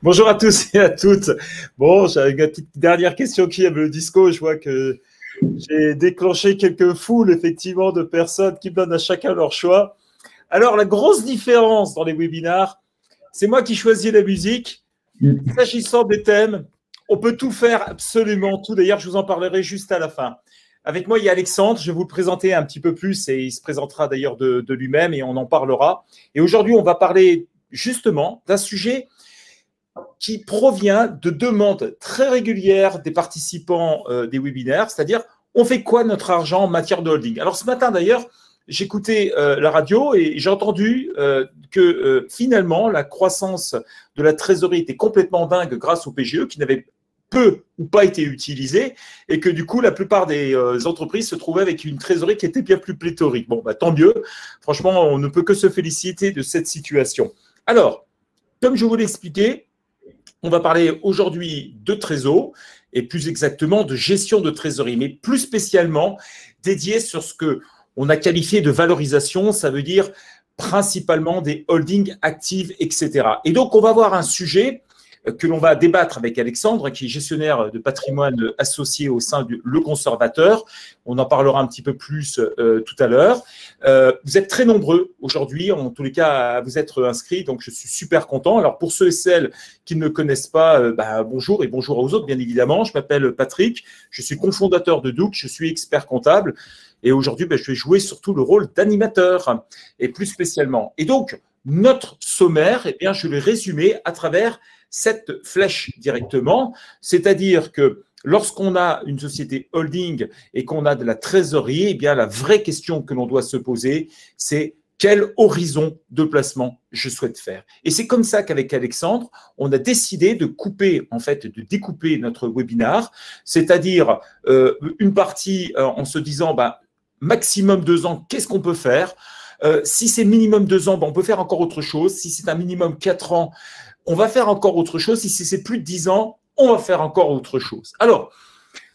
Bonjour à tous et à toutes. Bon, j'ai une petite dernière question qui aime le disco. Je vois que j'ai déclenché quelques foules, effectivement, de personnes qui me donnent à chacun leur choix. Alors, la grosse différence dans les webinars, c'est moi qui choisis la musique. S'agissant des thèmes, on peut tout faire, absolument tout. D'ailleurs, je vous en parlerai juste à la fin. Avec moi, il y a Alexandre. Je vais vous le présenter un petit peu plus et il se présentera d'ailleurs de lui-même et on en parlera. Et aujourd'hui, on va parler justement d'un sujet qui provient de demandes très régulières des participants des webinaires, c'est-à-dire on fait quoi notre argent en matière de holding. Alors ce matin d'ailleurs, j'écoutais la radio et j'ai entendu que finalement la croissance de la trésorerie était complètement dingue grâce au PGE qui n'avait peu ou pas été utilisé et que du coup la plupart des entreprises se trouvaient avec une trésorerie qui était bien plus pléthorique. Bon, bah, tant mieux. Franchement, on ne peut que se féliciter de cette situation. Alors, comme je vous l'ai expliqué, on va parler aujourd'hui de trésor et plus exactement de gestion de trésorerie, mais plus spécialement dédié sur ce que on a qualifié de valorisation, ça veut dire principalement des holdings actives, etc. Et donc, on va voir un sujet que l'on va débattre avec Alexandre, qui est gestionnaire de patrimoine associé au sein du Le Conservateur. On en parlera un petit peu plus tout à l'heure. Vous êtes très nombreux aujourd'hui, en tous les cas, à vous être inscrits, donc je suis super content. Alors, pour ceux et celles qui ne me connaissent pas, bonjour et bonjour aux autres, bien évidemment. Je m'appelle Patrick, je suis cofondateur de Duc, je suis expert comptable. Et aujourd'hui, je vais jouer surtout le rôle d'animateur, et plus spécialement. Et donc, notre sommaire, eh bien, je l'ai résumé à travers cette flèche directement, c'est-à-dire que lorsqu'on a une société holding et qu'on a de la trésorerie, eh bien, la vraie question que l'on doit se poser, c'est quel horizon de placement je souhaite faire. Et c'est comme ça qu'avec Alexandre, on a décidé de couper, en fait, de découper notre webinar, c'est-à-dire une partie en se disant, maximum 2 ans, qu'est-ce qu'on peut faire ? Si c'est minimum 2 ans, on peut faire encore autre chose. Si c'est un minimum 4 ans, on va faire encore autre chose. Si c'est plus de 10 ans, on va faire encore autre chose. Alors,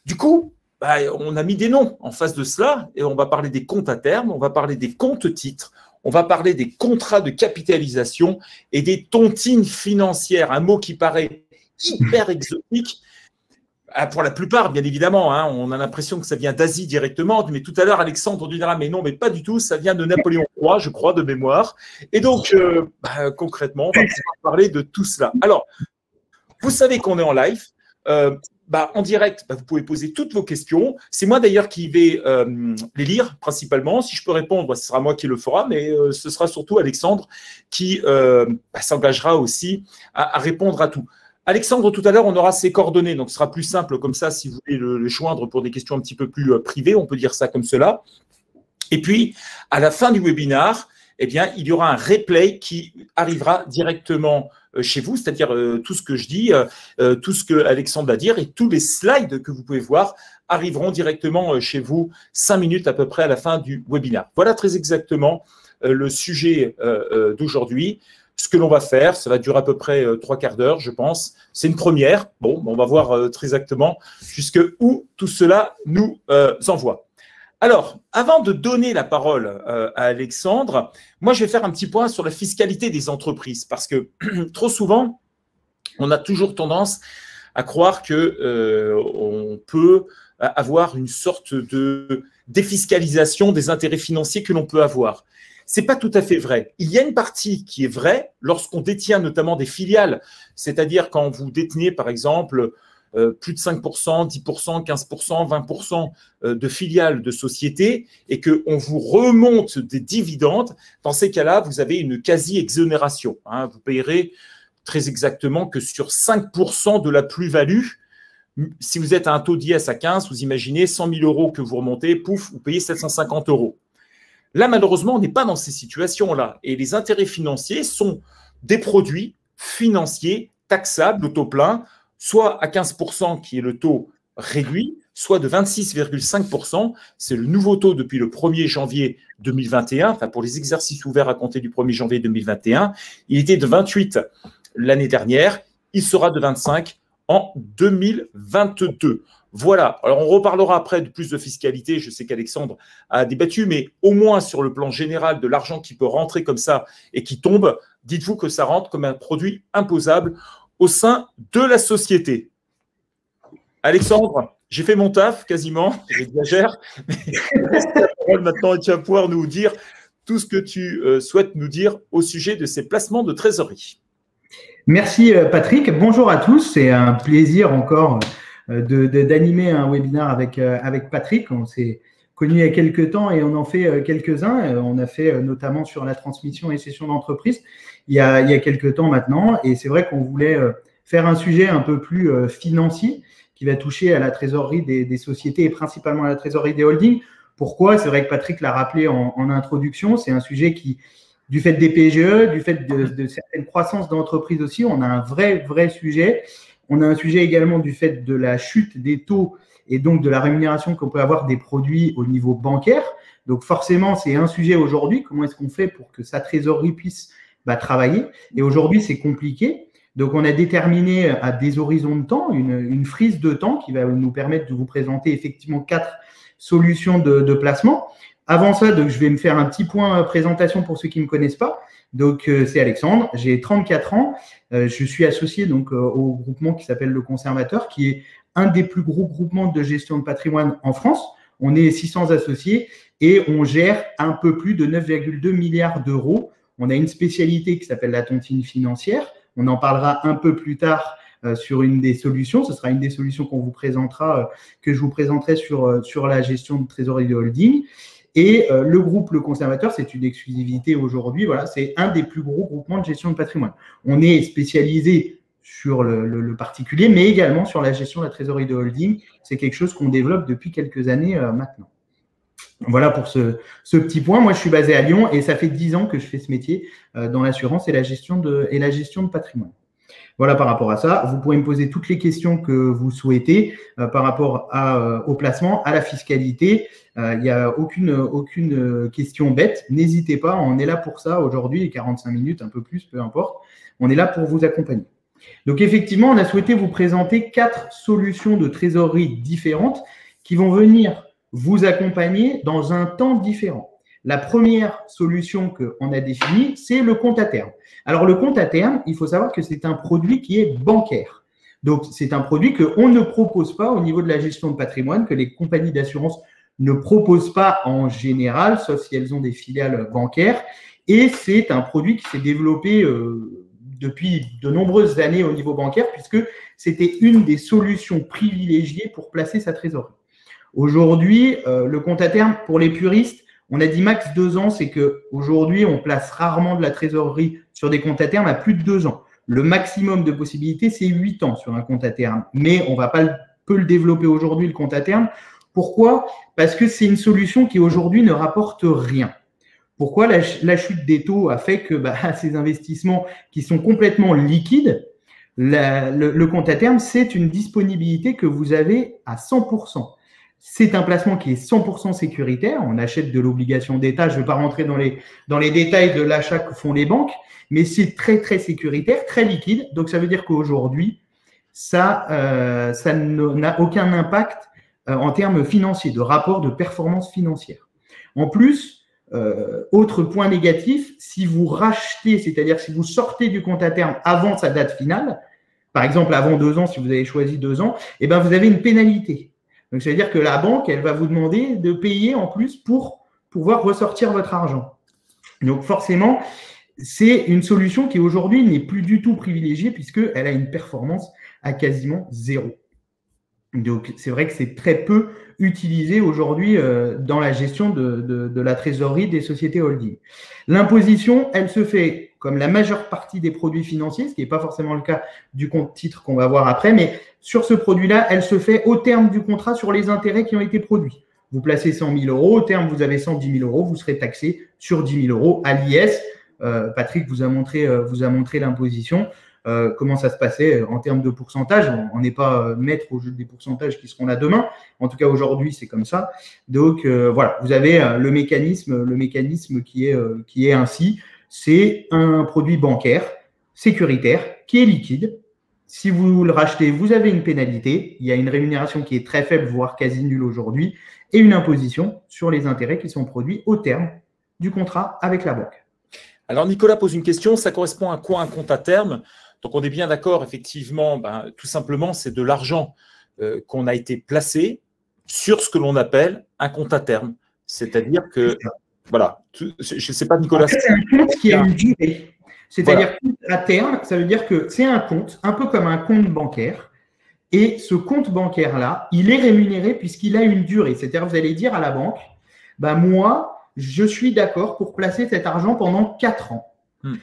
du coup, on a mis des noms en face de cela et on va parler des comptes à terme, on va parler des comptes titres, on va parler des contrats de capitalisation et des tontines financières, un mot qui paraît hyper exotique. Pour la plupart, bien évidemment, on a l'impression que ça vient d'Asie directement, mais tout à l'heure, Alexandre dira, mais non, mais pas du tout, ça vient de Napoléon III, je crois, de mémoire. Et donc, concrètement, on va pouvoir parler de tout cela. Alors, vous savez qu'on est en live. En direct, vous pouvez poser toutes vos questions. C'est moi d'ailleurs qui vais les lire principalement. Si je peux répondre, ce sera moi qui le fera, mais ce sera surtout Alexandre qui s'engagera aussi à répondre à tout. Alexandre, tout à l'heure, on aura ses coordonnées, donc ce sera plus simple comme ça si vous voulez le joindre pour des questions un petit peu plus privées, on peut dire ça comme cela. Et puis, à la fin du webinar, eh bien, il y aura un replay qui arrivera directement chez vous, c'est-à-dire tout ce que je dis, tout ce que Alexandre va dire et tous les slides que vous pouvez voir arriveront directement chez vous 5 minutes à peu près à la fin du webinar. Voilà très exactement le sujet d'aujourd'hui. Ce que l'on va faire, ça va durer à peu près 3/4 d'heure, je pense. C'est une première. Bon, on va voir très exactement jusque où tout cela nous envoie. Alors, avant de donner la parole à Alexandre, moi, je vais faire un petit point sur la fiscalité des entreprises parce que trop souvent, on a toujours tendance à croire qu'on peut avoir une sorte de défiscalisation des intérêts financiers que l'on peut avoir. Ce n'est pas tout à fait vrai. Il y a une partie qui est vraie lorsqu'on détient notamment des filiales, c'est-à-dire quand vous détenez, par exemple, plus de 5%, 10%, 15%, 20% de filiales de sociétés et qu'on vous remonte des dividendes, dans ces cas-là, vous avez une quasi-exonération. Vous payerez très exactement que sur 5% de la plus-value. Si vous êtes à un taux d'IS à 15, vous imaginez 100 000 euros que vous remontez, pouf, vous payez 750 euros. Là, malheureusement, on n'est pas dans ces situations-là. Et les intérêts financiers sont des produits financiers taxables au taux plein, soit à 15% qui est le taux réduit, soit de 26,5%. C'est le nouveau taux depuis le 1er janvier 2021, enfin pour les exercices ouverts à compter du 1er janvier 2021. Il était de 28 l'année dernière, il sera de 25 en 2022. Voilà, alors on reparlera après de plus de fiscalité, je sais qu'Alexandre a débattu, mais au moins sur le plan général de l'argent qui peut rentrer comme ça et qui tombe, dites-vous que ça rentre comme un produit imposable au sein de la société. Alexandre, j'ai fait mon taf quasiment, j'exagère, mais maintenant tu vas pouvoir nous dire tout ce que tu souhaites nous dire au sujet de ces placements de trésorerie. Merci Patrick, bonjour à tous, c'est un plaisir encore d'animer un webinaire avec Patrick. On s'est connus il y a quelques temps et on en fait quelques-uns. On a fait notamment sur la transmission et cession d'entreprise il y a quelques temps maintenant. Et c'est vrai qu'on voulait faire un sujet un peu plus financier qui va toucher à la trésorerie des sociétés et principalement à la trésorerie des holdings. Pourquoi? C'est vrai que Patrick l'a rappelé en introduction, c'est un sujet qui, du fait des PGE, du fait de certaines croissances d'entreprises aussi, on a un vrai sujet. On a un sujet également du fait de la chute des taux et donc de la rémunération qu'on peut avoir des produits au niveau bancaire. Donc forcément, c'est un sujet aujourd'hui. Comment est-ce qu'on fait pour que sa trésorerie puisse travailler? Et aujourd'hui, c'est compliqué. Donc, on a déterminé à des horizons de temps, une frise de temps qui va nous permettre de vous présenter effectivement 4 solutions de placement. Avant ça, donc, je vais me faire un petit point présentation pour ceux qui ne me connaissent pas. Donc, c'est Alexandre, j'ai 34 ans. Je suis associé donc au groupement qui s'appelle Le Conservateur, qui est un des plus gros groupements de gestion de patrimoine en France. On est 600 associés et on gère un peu plus de 9,2 milliards d'euros. On a une spécialité qui s'appelle la tontine financière. On en parlera un peu plus tard sur une des solutions. Ce sera une des solutions qu'on vous présentera, que je vous présenterai sur la gestion de trésorerie de holding. Et le groupe Le Conservateur, c'est une exclusivité aujourd'hui. Voilà, c'est un des plus gros groupements de gestion de patrimoine. On est spécialisé sur le particulier, mais également sur la gestion de la trésorerie de holding. C'est quelque chose qu'on développe depuis quelques années maintenant. Voilà pour ce petit point. Moi, je suis basé à Lyon et ça fait 10 ans que je fais ce métier dans l'assurance et la gestion de patrimoine. Voilà par rapport à ça. Vous pourrez me poser toutes les questions que vous souhaitez par rapport au placement, à la fiscalité. Il n'y a aucune question bête. N'hésitez pas, on est là pour ça aujourd'hui, 45 minutes, un peu plus, peu importe. On est là pour vous accompagner. Donc, effectivement, on a souhaité vous présenter 4 solutions de trésorerie différentes qui vont venir vous accompagner dans un temps différent. La première solution qu'on a définie, c'est le compte à terme. Alors, le compte à terme, il faut savoir que c'est un produit qui est bancaire. Donc, c'est un produit qu'on ne propose pas au niveau de la gestion de patrimoine, que les compagnies d'assurance ne proposent pas en général, sauf si elles ont des filiales bancaires. Et c'est un produit qui s'est développé depuis de nombreuses années au niveau bancaire, puisque c'était une des solutions privilégiées pour placer sa trésorerie. Aujourd'hui, le compte à terme, pour les puristes, on a dit max 2 ans, c'est qu'aujourd'hui, on place rarement de la trésorerie sur des comptes à terme à plus de 2 ans. Le maximum de possibilités, c'est 8 ans sur un compte à terme. Mais on ne va pas peu le développer aujourd'hui, le compte à terme. Pourquoi? Parce que c'est une solution qui aujourd'hui ne rapporte rien. Pourquoi? La chute des taux a fait que ces investissements qui sont complètement liquides, le compte à terme, c'est une disponibilité que vous avez à 100%. C'est un placement qui est 100% sécuritaire. On achète de l'obligation d'État. Je ne vais pas rentrer dans les détails de l'achat que font les banques, mais c'est très sécuritaire, très liquide. Donc, ça veut dire qu'aujourd'hui, ça n'a aucun impact en termes financiers, de rapport de performance financière. En plus, autre point négatif, si vous rachetez, c'est-à-dire si vous sortez du compte à terme avant sa date finale, par exemple avant 2 ans, si vous avez choisi 2 ans, vous avez une pénalité. Donc, ça veut dire que la banque, elle va vous demander de payer en plus pour pouvoir ressortir votre argent. Donc, forcément, c'est une solution qui aujourd'hui n'est plus du tout privilégiée puisqu'elle a une performance à quasiment 0. Donc, c'est vrai que c'est très peu utilisé aujourd'hui dans la gestion de la trésorerie des sociétés holding. L'imposition, elle se fait comme la majeure partie des produits financiers, ce qui n'est pas forcément le cas du compte titre qu'on va voir après, mais sur ce produit-là, elle se fait au terme du contrat sur les intérêts qui ont été produits. Vous placez 100 000 euros, au terme, vous avez 110 000 euros, vous serez taxé sur 10 000 euros à l'IS. Patrick vous a montré l'imposition. Comment ça se passait en termes de pourcentage. On n'est pas maître au jeu des pourcentages qui seront là demain. En tout cas, aujourd'hui, c'est comme ça. Donc, voilà, vous avez le mécanisme qui est ainsi. C'est un produit bancaire sécuritaire qui est liquide. Si vous le rachetez, vous avez une pénalité. Il y a une rémunération qui est très faible, voire quasi nulle aujourd'hui, et une imposition sur les intérêts qui sont produits au terme du contrat avec la banque. Alors, Nicolas pose une question, ça correspond à quoi un compte à terme? Donc, on est bien d'accord, effectivement, tout simplement, c'est de l'argent qu'on a été placé sur ce que l'on appelle un compte à terme. C'est-à-dire que, voilà, je ne sais pas, Nicolas. En fait, c'est un compte qui a une durée. C'est-à-dire qu'à terme, ça veut dire que c'est un compte, un peu comme un compte bancaire. Et ce compte bancaire-là, il est rémunéré puisqu'il a une durée. C'est-à-dire, vous allez dire à la banque, moi, je suis d'accord pour placer cet argent pendant 4 ans.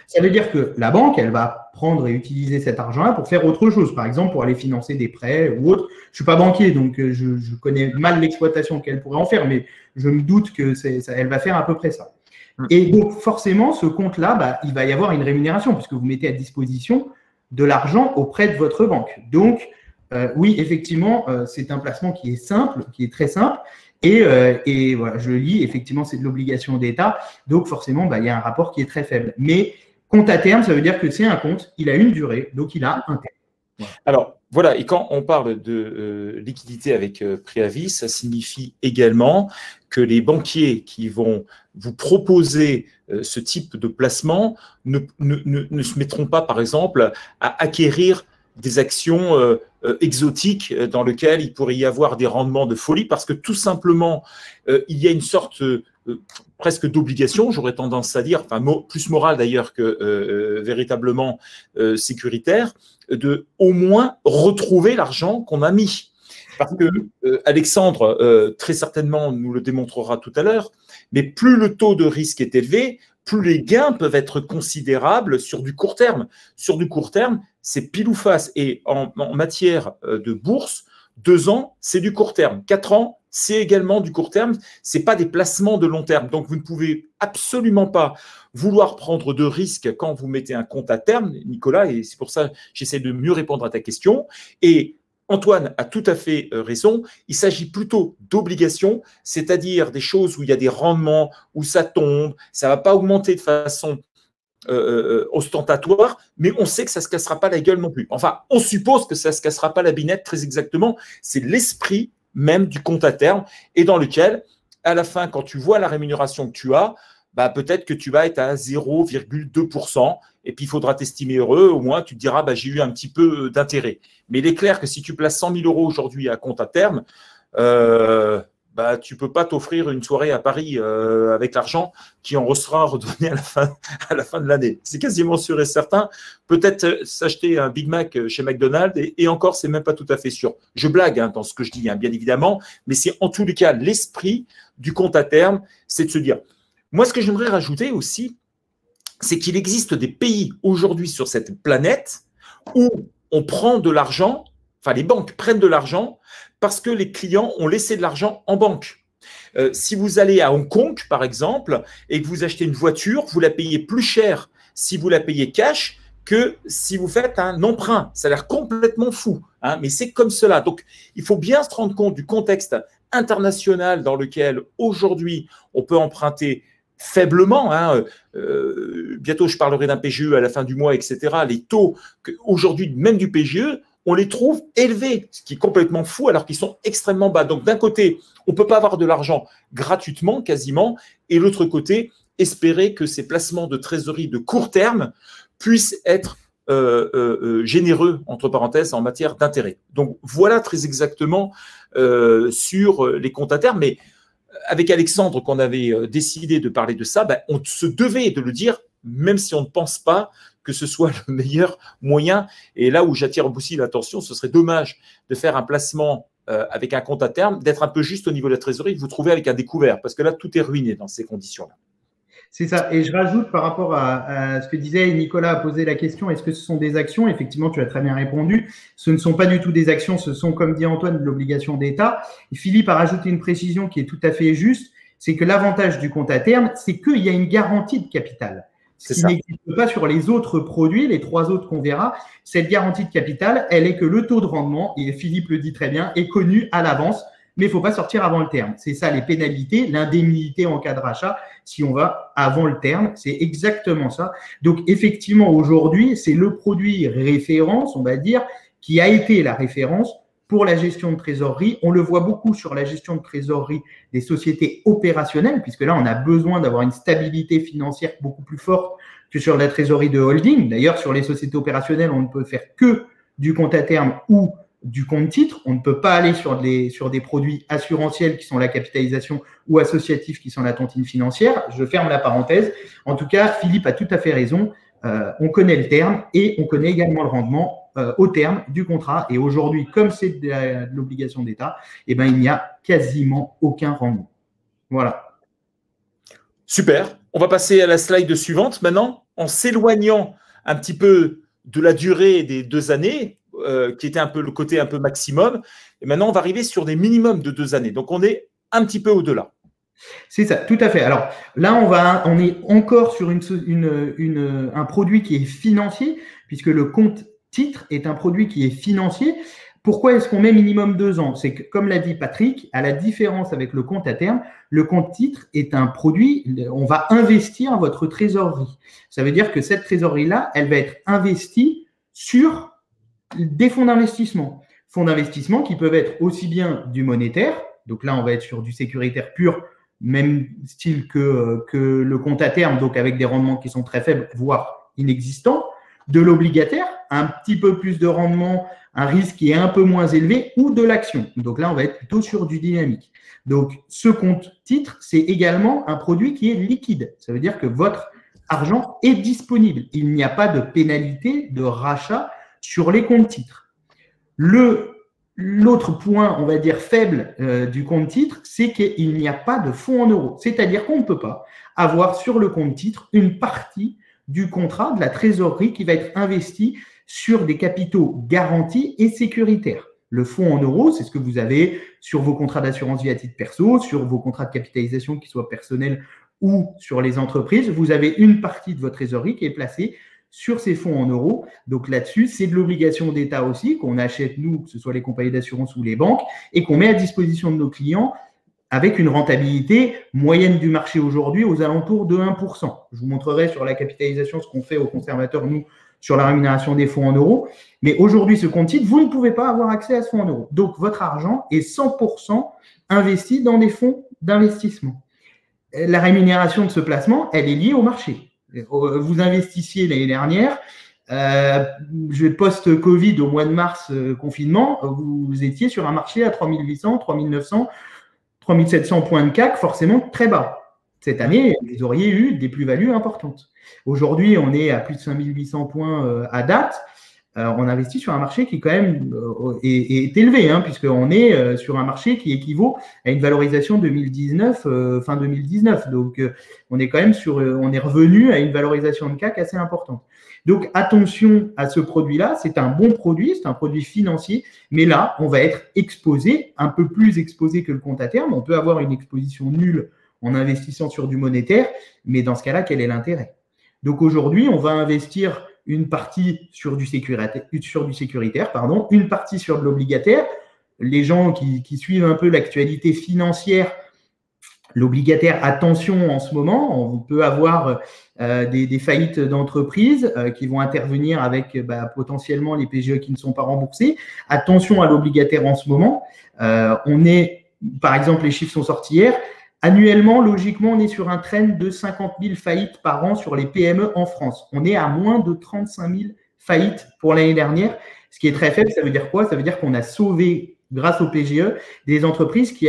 Ça veut dire que la banque, elle va prendre et utiliser cet argent-là pour faire autre chose. Par exemple, pour aller financer des prêts ou autre. Je ne suis pas banquier, donc je connais mal l'exploitation qu'elle pourrait en faire, mais je me doute qu'elle va faire à peu près ça. Et donc, forcément, ce compte-là, il va y avoir une rémunération puisque vous mettez à disposition de l'argent auprès de votre banque. Donc, oui, effectivement, c'est un placement qui est simple, qui est très simple. Et voilà, je le lis, effectivement, c'est de l'obligation d'État. Donc, forcément, il y a un rapport qui est très faible. Mais compte à terme, ça veut dire que c'est un compte, il a une durée, donc il a un terme. Voilà. Alors, voilà, et quand on parle de liquidité avec préavis, ça signifie également que les banquiers qui vont vous proposer ce type de placement ne se mettront pas, par exemple, à acquérir des actions exotiques dans lesquelles il pourrait y avoir des rendements de folie parce que tout simplement, il y a une sorte presque d'obligation, j'aurais tendance à dire, enfin plus morale d'ailleurs que véritablement sécuritaire, de au moins retrouver l'argent qu'on a mis. Parce que Alexandre, très certainement, nous le démontrera tout à l'heure, mais plus le taux de risque est élevé, plus les gains peuvent être considérables sur du court terme. Sur du court terme, c'est pile ou face. Et en matière de bourse, 2 ans, c'est du court terme. 4 ans, c'est également du court terme. Ce n'est pas des placements de long terme. Donc, vous ne pouvez absolument pas vouloir prendre de risques quand vous mettez un compte à terme, Nicolas, et c'est pour ça que j'essaie de mieux répondre à ta question. Et Antoine a tout à fait raison. Il s'agit plutôt d'obligations, c'est-à-dire des choses où il y a des rendements, où ça tombe, ça ne va pas augmenter de façon ostentatoire, mais on sait que ça ne se cassera pas la gueule non plus. Enfin, on suppose que ça ne se cassera pas la binette très exactement. C'est l'esprit même du compte à terme et dans lequel, à la fin, quand tu vois la rémunération que tu as, peut-être que tu vas être à 0,2%. Et puis, il faudra t'estimer heureux. Au moins, tu te diras, j'ai eu un petit peu d'intérêt. Mais il est clair que si tu places 100 000 € aujourd'hui à compte à terme, tu ne peux pas t'offrir une soirée à Paris avec l'argent qui en sera redonné à la fin de l'année. C'est quasiment sûr et certain. Peut-être s'acheter un Big Mac chez McDonald's et encore, ce n'est même pas tout à fait sûr. Je blague dans ce que je dis, bien évidemment, mais c'est en tous les cas l'esprit du compte à terme, c'est de se dire. Moi, ce que j'aimerais rajouter aussi, c'est qu'il existe des pays aujourd'hui sur cette planète où on prend de l'argent, enfin les banques prennent de l'argent parce que les clients ont laissé de l'argent en banque. Si vous allez à Hong Kong, par exemple, et que vous achetez une voiture, vous la payez plus cher si vous la payez cash que si vous faites un emprunt. Ça a l'air complètement fou, mais c'est comme cela. Donc, il faut bien se rendre compte du contexte international dans lequel aujourd'hui on peut emprunter faiblement. Bientôt, je parlerai d'un PGE à la fin du mois, etc. Les taux aujourd'hui, même du PGE, on les trouve élevés, ce qui est complètement fou alors qu'ils sont extrêmement bas. Donc, d'un côté, on ne peut pas avoir de l'argent gratuitement, quasiment, et de l'autre côté, espérer que ces placements de trésorerie de court terme puissent être généreux, entre parenthèses, en matière d'intérêt. Donc, voilà très exactement sur les comptes à terme. Mais avec Alexandre, qu'on avait décidé de parler de ça, on se devait de le dire, même si on ne pense pas que ce soit le meilleur moyen. Et là où j'attire aussi l'attention, ce serait dommage de faire un placement avec un compte à terme, d'être un peu juste au niveau de la trésorerie, de vous trouver avec un découvert, parce que là, tout est ruiné dans ces conditions-là. C'est ça. Et je rajoute par rapport à ce que disait Nicolas, a posé la question, est-ce que ce sont des actions? Effectivement, tu as très bien répondu. Ce ne sont pas du tout des actions, ce sont, comme dit Antoine, de l'obligation d'État. Et Philippe a rajouté une précision qui est tout à fait juste, c'est que l'avantage du compte à terme, c'est qu'il y a une garantie de capital. Ce qui n'existe pas sur les autres produits, les 3 autres qu'on verra. Cette garantie de capital, elle est que le taux de rendement, et Philippe le dit très bien, est connu à l'avance, mais il ne faut pas sortir avant le terme. C'est ça les pénalités, l'indemnité en cas de rachat, si on va avant le terme, c'est exactement ça. Donc effectivement, aujourd'hui, c'est le produit référence, on va dire, qui a été la référence pour la gestion de trésorerie. On le voit beaucoup sur la gestion de trésorerie des sociétés opérationnelles, puisque là, on a besoin d'avoir une stabilité financière beaucoup plus forte que sur la trésorerie de holding. D'ailleurs, sur les sociétés opérationnelles, on ne peut faire que du compte à terme ou du compte titre. On ne peut pas aller sur des produits assurantiels qui sont la capitalisation ou associatifs qui sont la tontine financière. Je ferme la parenthèse. En tout cas, Philippe a tout à fait raison. On connaît le terme et on connaît également le rendement au terme du contrat. Et aujourd'hui, comme c'est de l'obligation d'État, eh ben, il n'y a quasiment aucun rendement. Voilà. Super. On va passer à la slide suivante maintenant. En s'éloignant un petit peu de la durée des 2 années, qui était un peu le côté un peu maximum, et maintenant on va arriver sur des minimums de 2 années. Donc on est un petit peu au-delà. C'est ça, tout à fait. Alors là, on est encore sur un produit qui est financier, puisque le compte titre est un produit qui est financier. Pourquoi est-ce qu'on met minimum 2 ans? C'est que, comme l'a dit Patrick, à la différence avec le compte à terme, le compte titre est un produit, on va investir votre trésorerie. Ça veut dire que cette trésorerie-là, elle va être investie sur des fonds d'investissement. Fonds d'investissement qui peuvent être aussi bien du monétaire, donc là, on va être sur du sécuritaire pur, même style que le compte à terme, donc avec des rendements qui sont très faibles, voire inexistants, de l'obligataire, un petit peu plus de rendement, un risque qui est un peu moins élevé, ou de l'action. Donc là, on va être plutôt sur du dynamique. Donc, ce compte titre, c'est également un produit qui est liquide. Ça veut dire que votre argent est disponible. Il n'y a pas de pénalité de rachat sur les comptes titres. L'autre point, on va dire faible du compte titre, c'est qu'il n'y a pas de fonds en euros. C'est-à-dire qu'on ne peut pas avoir sur le compte titre une partie du contrat, de la trésorerie qui va être investie sur des capitaux garantis et sécuritaires. Le fonds en euros, c'est ce que vous avez sur vos contrats d'assurance vie à titre perso, sur vos contrats de capitalisation qui soient personnels ou sur les entreprises. Vous avez une partie de votre trésorerie qui est placée sur ces fonds en euros. Donc là-dessus, c'est de l'obligation d'État aussi qu'on achète, nous, que ce soit les compagnies d'assurance ou les banques, et qu'on met à disposition de nos clients avec une rentabilité moyenne du marché aujourd'hui aux alentours de 1%. Je vous montrerai sur la capitalisation ce qu'on fait aux conservateurs, nous, sur la rémunération des fonds en euros. Mais aujourd'hui, ce compte titre, vous ne pouvez pas avoir accès à ce fonds en euros. Donc, votre argent est 100% investi dans des fonds d'investissement. La rémunération de ce placement, elle est liée au marché. Vous investissiez l'année dernière, post-Covid, au mois de mars, confinement, vous étiez sur un marché à 3800, 3900, 3700 points de CAC, forcément très bas. Cette année, vous auriez eu des plus-values importantes. Aujourd'hui, on est à plus de 5800 points à date. On investit sur un marché qui, quand même, est élevé, hein, puisqu'on est sur un marché qui équivaut à une valorisation 2019, fin 2019. Donc, on est quand même on est revenu à une valorisation de CAC assez importante. Donc, attention à ce produit-là. C'est un bon produit, c'est un produit financier, mais là, on va être exposé, un peu plus exposé que le compte à terme. On peut avoir une exposition nulle en investissant sur du monétaire, mais dans ce cas-là, quel est l'intérêt? Donc, aujourd'hui, on va investir une partie sur du sécuritaire, une partie sur de l'obligataire. Les gens qui suivent un peu l'actualité financière, l'obligataire, attention en ce moment, on peut avoir des faillites d'entreprises qui vont intervenir avec potentiellement les PGE qui ne sont pas remboursés. Attention à l'obligataire en ce moment. Par exemple, les chiffres sont sortis hier. Annuellement, logiquement, on est sur un trend de 50 000 faillites par an sur les PME en France. On est à moins de 35 000 faillites pour l'année dernière, ce qui est très faible. Ça veut dire quoi? Ça veut dire qu'on a sauvé, grâce au PGE, des entreprises qui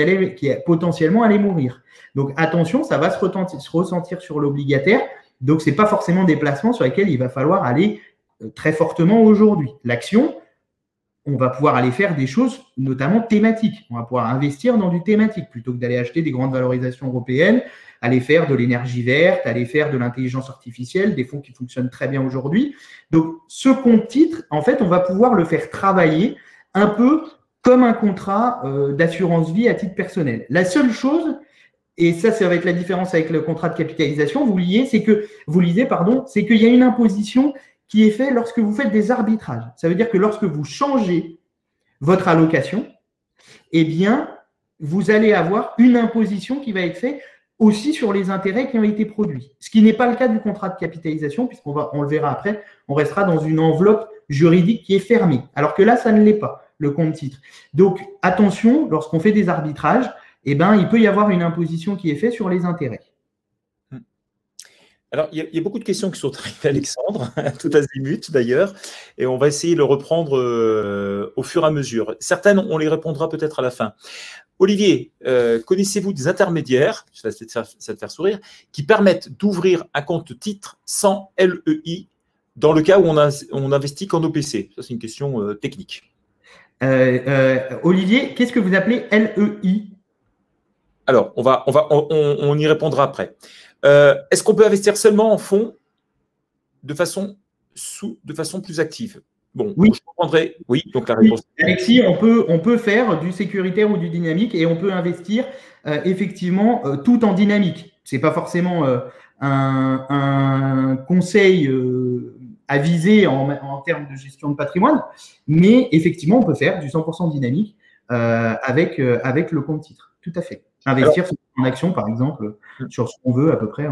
potentiellement allaient mourir. Donc, attention, ça va se ressentir sur l'obligataire. Donc, ce n'est pas forcément des placements sur lesquels il va falloir aller très fortement aujourd'hui. L'action, on va pouvoir aller faire des choses notamment thématiques. On va pouvoir investir dans du thématique plutôt que d'aller acheter des grandes valorisations européennes, aller faire de l'énergie verte, aller faire de l'intelligence artificielle, des fonds qui fonctionnent très bien aujourd'hui. Donc, ce compte titre, en fait, on va pouvoir le faire travailler un peu comme un contrat d'assurance vie à titre personnel. La seule chose, et ça va être la différence avec le contrat de capitalisation, vous lisez, c'est qu'il y a une imposition qui est fait lorsque vous faites des arbitrages. Ça veut dire que lorsque vous changez votre allocation, eh bien, vous allez avoir une imposition qui va être faite aussi sur les intérêts qui ont été produits. Ce qui n'est pas le cas du contrat de capitalisation, on le verra après, on restera dans une enveloppe juridique qui est fermée. Alors que là, ça ne l'est pas, le compte titre. Donc, attention, lorsqu'on fait des arbitrages, eh ben, il peut y avoir une imposition qui est faite sur les intérêts. Alors, il y a beaucoup de questions qui sont arrivées, Alexandre, tout azimut d'ailleurs, et on va essayer de le reprendre au fur et à mesure. Certaines, on les répondra peut-être à la fin. Olivier, connaissez-vous des intermédiaires, ça te faire sourire, qui permettent d'ouvrir un compte titre sans LEI dans le cas où on investit qu'en OPC? Ça, c'est une question technique. Olivier, qu'est-ce que vous appelez LEI? Alors, on y répondra après. Est-ce qu'on peut investir seulement en fonds de façon plus active? Bon, oui. Je comprendrai. Oui, donc la réponse. Oui, Alexis, on peut faire du sécuritaire ou du dynamique et on peut investir effectivement tout en dynamique. Ce n'est pas forcément un conseil avisé en termes de gestion de patrimoine, mais effectivement, on peut faire du 100% dynamique avec le compte titre. Tout à fait. Investir en action, par exemple, sur ce qu'on veut à peu près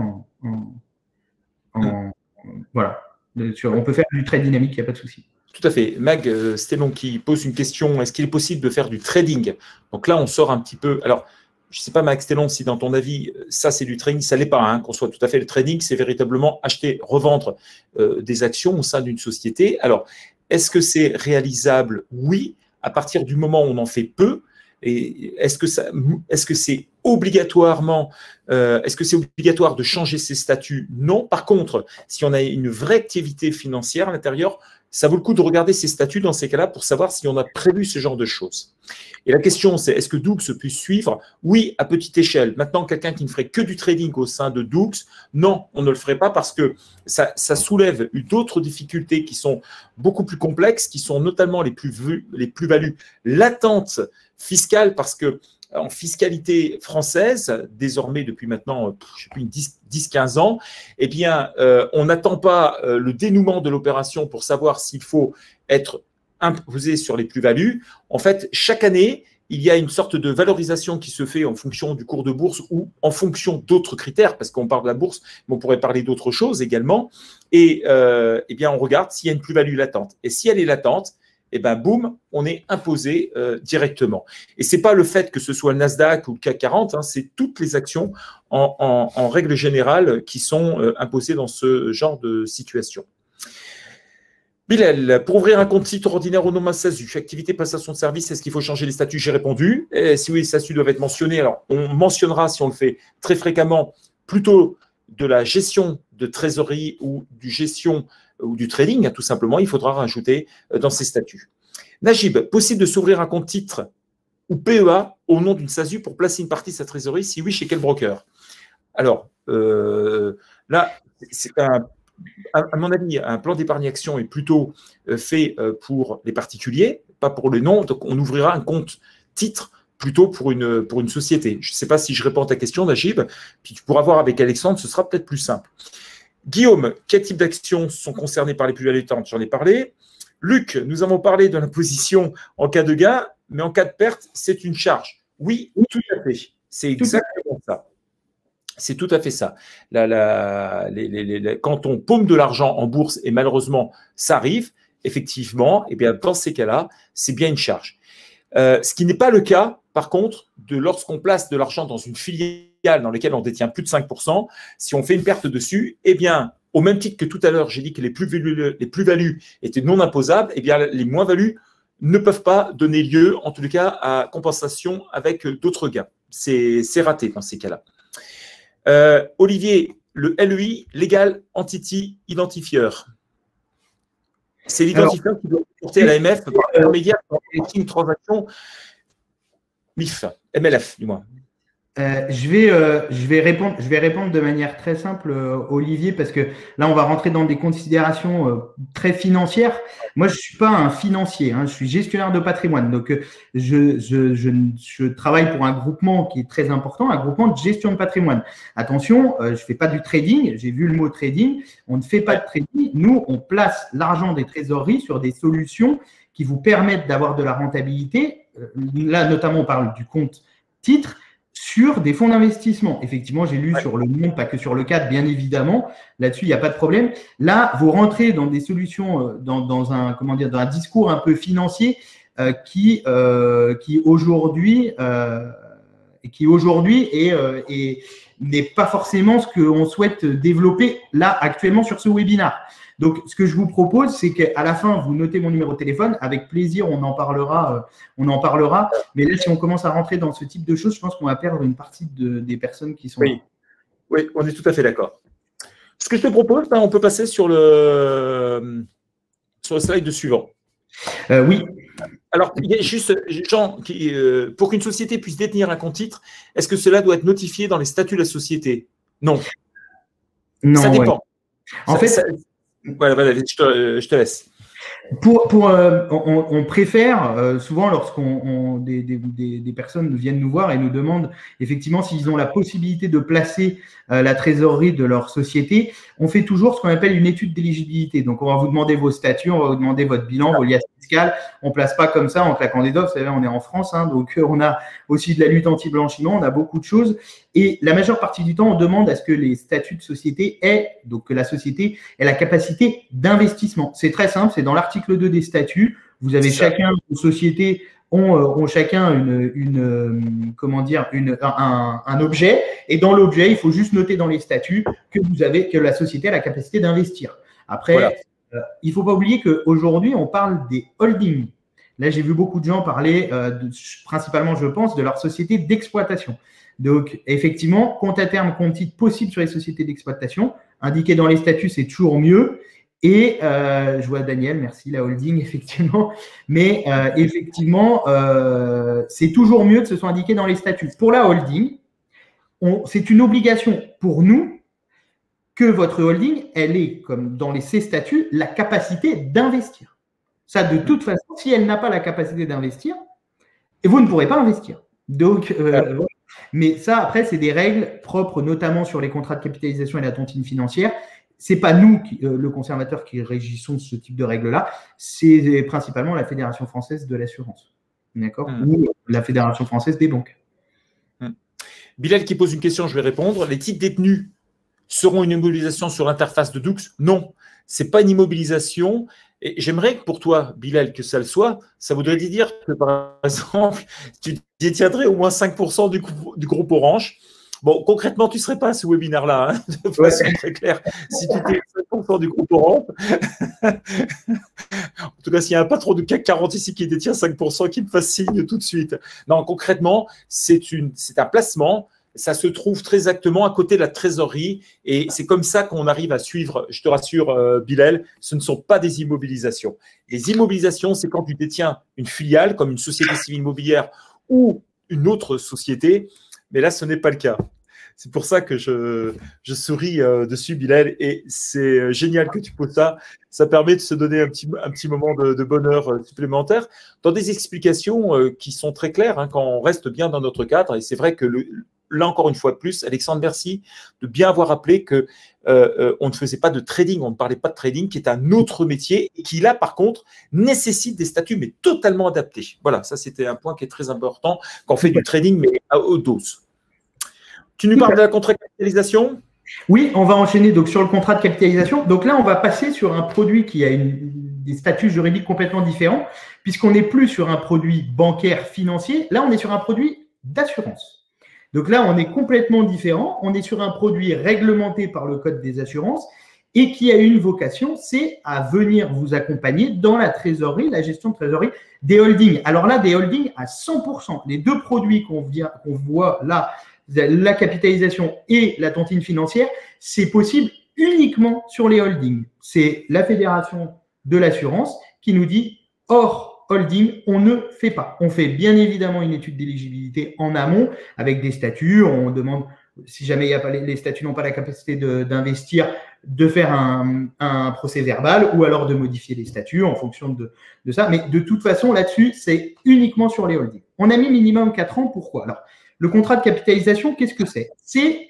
voilà. On peut faire du trade dynamique, il n'y a pas de souci. Tout à fait. Mag Stellon qui pose une question, est-ce qu'il est possible de faire du trading? Donc là, on sort un petit peu… Alors, je ne sais pas, Mag Stellon, si dans ton avis, ça c'est du trading, ça ne l'est pas, hein, qu'on soit tout à fait… Le trading, c'est véritablement acheter, revendre des actions au sein d'une société. Alors, est-ce que c'est réalisable? Oui, à partir du moment où on en fait peu. Et est-ce que c'est obligatoirement, est-ce que c'est obligatoire de changer ses statuts? Non. Par contre, si on a une vraie activité financière à l'intérieur, ça vaut le coup de regarder ses statuts dans ces cas-là pour savoir si on a prévu ce genre de choses. Et la question, c'est est-ce que Doux peut suivre? Oui, à petite échelle. Maintenant, quelqu'un qui ne ferait que du trading au sein de Doux, non, on ne le ferait pas parce que ça soulève d'autres difficultés qui sont beaucoup plus complexes, qui sont notamment les plus-values latentes fiscales, parce que en fiscalité française, désormais depuis maintenant, je sais plus, 10-15 ans, eh bien, on n'attend pas le dénouement de l'opération pour savoir s'il faut être imposé sur les plus-values. En fait, chaque année, il y a une sorte de valorisation qui se fait en fonction du cours de bourse ou en fonction d'autres critères, parce qu'on parle de la bourse, mais on pourrait parler d'autres choses également. Et eh bien, on regarde s'il y a une plus-value latente. Et si elle est latente, et bien, boum, on est imposé directement. Et ce n'est pas le fait que ce soit le Nasdaq ou le CAC 40, hein, c'est toutes les actions en règle générale qui sont imposées dans ce genre de situation. Bilal, pour ouvrir un compte titre ordinaire au nom de SASU, activité passation de service, est-ce qu'il faut changer les statuts? J'ai répondu. Et si oui, les statuts doivent être mentionnés. Alors, on mentionnera, si on le fait très fréquemment, plutôt de la gestion de trésorerie ou du trading, tout simplement, il faudra rajouter dans ces statuts. Najib, possible de s'ouvrir un compte titre ou PEA au nom d'une SASU pour placer une partie de sa trésorerie? Si oui, chez quel broker? Alors, là, c'est à mon avis, un plan d'épargne action est plutôt fait pour les particuliers, pas pour les non. Donc, on ouvrira un compte titre plutôt pour une société. Je ne sais pas si je réponds à ta question, Najib, puis tu pourras voir avec Alexandre, ce sera peut-être plus simple. Guillaume, quel type d'actions sont concernées par les plus-values latentes? J'en ai parlé. Luc, nous avons parlé de l'imposition en cas de gain, mais en cas de perte, c'est une charge. Oui, tout à fait. C'est exactement ça. C'est tout à fait ça. Quand on paume de l'argent en bourse, et malheureusement, ça arrive, effectivement, et bien, dans ces cas-là, c'est bien une charge. Ce qui n'est pas le cas, par contre, de lorsqu'on place de l'argent dans une filiale dans laquelle on détient plus de 5%, si on fait une perte dessus, eh bien, au même titre que tout à l'heure, j'ai dit que les plus-values étaient non imposables, eh bien, les moins-values ne peuvent pas donner lieu, en tout cas, à compensation avec d'autres gains. C'est raté dans ces cas-là. Olivier, le LEI, Legal Entity Identifier. C'est l'identifiant qui doit porter à l'AMF par l'intermédiaire de une transaction MLF, du moins. Je vais répondre de manière très simple, Olivier, parce que là, on va rentrer dans des considérations très financières. Moi, je ne suis pas un financier, hein, je suis gestionnaire de patrimoine. Donc, je travaille pour un groupement qui est très important, un groupement de gestion de patrimoine. Attention, je ne fais pas du trading. J'ai vu le mot trading. On ne fait pas de trading. Nous, on place l'argent des trésoreries sur des solutions qui vous permettent d'avoir de la rentabilité. Là, notamment, on parle du compte titre sur des fonds d'investissement. Effectivement, j'ai lu sur le monde, pas que sur le cadre, bien évidemment. Là-dessus, il n'y a pas de problème. Là, vous rentrez dans des solutions, dans un discours un peu financier qui aujourd'hui est n'est pas forcément ce qu'on souhaite développer là actuellement sur ce webinaire. Donc, ce que je vous propose, c'est qu'à la fin, vous notez mon numéro de téléphone. Avec plaisir, on en parlera. Mais là, si on commence à rentrer dans ce type de choses, je pense qu'on va perdre une partie des personnes qui sont là. Oui, on est tout à fait d'accord. Ce que je te propose, on peut passer sur le slide suivant. Oui. Alors, il y a juste, Jean, pour qu'une société puisse détenir un compte titre, est-ce que cela doit être notifié dans les statuts de la société? Non. Non. Ça dépend. Ouais. En fait, voilà, je te laisse. On préfère souvent lorsqu'on des personnes viennent nous voir et nous demandent effectivement s'ils ont la possibilité de placer la trésorerie de leur société, on fait toujours ce qu'on appelle une étude d'éligibilité. Donc, on va vous demander vos statuts, on va vous demander votre bilan, vos liasses fiscales. On ne place pas comme ça en claquant des doigts. Vous savez, on est en France, donc on a aussi de la lutte anti-blanchiment, on a beaucoup de choses. Et la majeure partie du temps, on demande à ce que les statuts de société donc que la société ait la capacité d'investissement. C'est très simple, c'est dans l'article 2 des statuts. Vous avez chacun, vos sociétés ont chacun un objet. Et dans l'objet, il faut juste noter dans les statuts que la société a la capacité d'investir. Après, voilà. Il ne faut pas oublier qu'aujourd'hui, on parle des holdings. Là, j'ai vu beaucoup de gens parler, principalement, je pense, de leur société d'exploitation. Donc, effectivement, compte à terme, compte titre possible sur les sociétés d'exploitation. Indiqué dans les statuts, c'est toujours mieux. Et je vois Daniel, merci, la holding, effectivement. Mais effectivement, c'est toujours mieux que ce soit indiqué dans les statuts. Pour la holding, c'est une obligation pour nous que votre holding, elle ait, comme dans ces statuts, la capacité d'investir. Ça, de toute façon, si elle n'a pas la capacité d'investir, vous ne pourrez pas investir. Donc, mais ça, après, c'est des règles propres, notamment sur les contrats de capitalisation et la tontine financière. Ce n'est pas nous, le conservateur, qui régissons ce type de règles-là. C'est principalement la Fédération française de l'assurance. D'accord ? Ou la Fédération française des banques. Bilal qui pose une question, je vais répondre. Les titres détenus seront une immobilisation sur l'interface de Dux? Non, ce n'est pas une immobilisation. Et j'aimerais que pour toi, Bilal, que ça le soit. Ça voudrait dire que, par exemple, tu détiendrais au moins 5% du groupe Orange. Bon, concrètement, tu ne serais pas à ce webinaire-là, de façon très claire. Si tu étais 5% du groupe Orange, en tout cas, s'il y a un patron du CAC 40 ici qui détient 5%, qui me fasse signe tout de suite. Non, concrètement, c'est un placement. Ça se trouve très exactement à côté de la trésorerie et c'est comme ça qu'on arrive à suivre, je te rassure Bilal, ce ne sont pas des immobilisations. Les immobilisations, c'est quand tu détiens une filiale comme une société civile immobilière ou une autre société, mais là, ce n'est pas le cas. C'est pour ça que je souris dessus, Bilal, et c'est génial que tu poses ça. Ça permet de se donner un petit moment de bonheur supplémentaire dans des explications qui sont très claires quand on reste bien dans notre cadre. Et c'est vrai que là, encore une fois de plus, Alexandre, merci de bien avoir rappelé qu'on ne faisait pas de trading, on ne parlait pas de trading, qui est un autre métier et qui, là, par contre, nécessite des statuts, mais totalement adaptés. Voilà, ça, c'était un point qui est très important quand on fait du trading, mais à haute dose. Tu nous parles de la contractualisation ? Oui, on va enchaîner donc sur le contrat de capitalisation. Donc là, on va passer sur un produit qui a des statuts juridiques complètement différents, puisqu'on n'est plus sur un produit bancaire financier. Là, on est sur un produit d'assurance. Donc là, on est complètement différent. On est sur un produit réglementé par le Code des assurances et qui a une vocation, c'est à venir vous accompagner dans la trésorerie, la gestion de trésorerie des holdings. Alors là, des holdings à 100%. Les deux produits qu'on voit là, la capitalisation et la tontine financière, c'est possible uniquement sur les holdings. C'est la Fédération de l'assurance qui nous dit hors holding, on ne fait pas. On fait bien évidemment une étude d'éligibilité en amont avec des statuts. On demande, si jamais les statuts n'ont pas la capacité d'investir, de faire un procès verbal ou alors de modifier les statuts en fonction de ça. Mais de toute façon, là-dessus, c'est uniquement sur les holdings. On a mis minimum 4 ans. Pourquoi ? Alors, le contrat de capitalisation, qu'est-ce que c'est ? C'est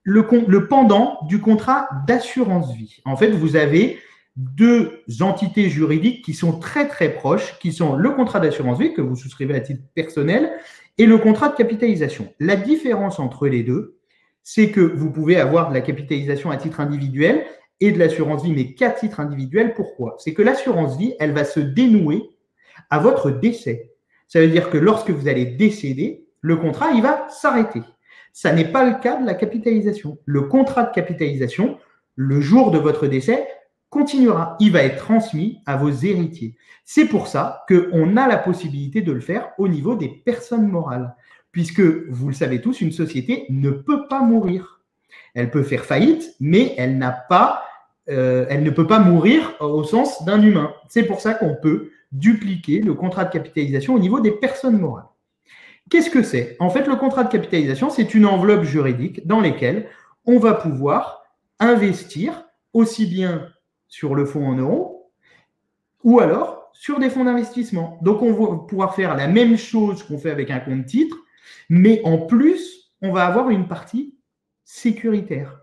le pendant du contrat d'assurance vie. En fait, vous avez deux entités juridiques qui sont très, très proches, qui sont le contrat d'assurance vie que vous souscrivez à titre personnel et le contrat de capitalisation. La différence entre les deux, c'est que vous pouvez avoir de la capitalisation à titre individuel et de l'assurance vie, mais qu'à titre individuel. Pourquoi ? C'est que l'assurance vie, elle va se dénouer à votre décès. Ça veut dire que lorsque vous allez décéder, le contrat, il va s'arrêter. Ça n'est pas le cas de la capitalisation. Le contrat de capitalisation, le jour de votre décès, continuera. Il va être transmis à vos héritiers. C'est pour ça qu'on a la possibilité de le faire au niveau des personnes morales. Puisque, vous le savez tous, une société ne peut pas mourir. Elle peut faire faillite, mais elle ne peut pas mourir au sens d'un humain. C'est pour ça qu'on peut dupliquer le contrat de capitalisation au niveau des personnes morales. Qu'est-ce que c'est? En fait, le contrat de capitalisation, c'est une enveloppe juridique dans laquelle on va pouvoir investir aussi bien sur le fonds en euros ou alors sur des fonds d'investissement. Donc, on va pouvoir faire la même chose qu'on fait avec un compte titre, mais en plus, on va avoir une partie sécuritaire.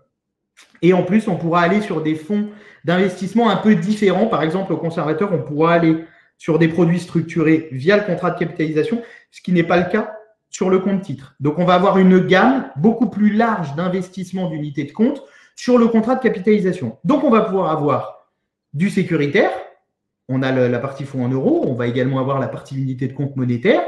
Et en plus, on pourra aller sur des fonds d'investissement un peu différents. Par exemple, au conservateur, on pourra aller sur des produits structurés via le contrat de capitalisation, ce qui n'est pas le cas sur le compte titre. Donc, on va avoir une gamme beaucoup plus large d'investissement d'unités de compte sur le contrat de capitalisation. Donc, on va pouvoir avoir du sécuritaire. On a la partie fonds en euros. On va également avoir la partie unité de compte monétaire,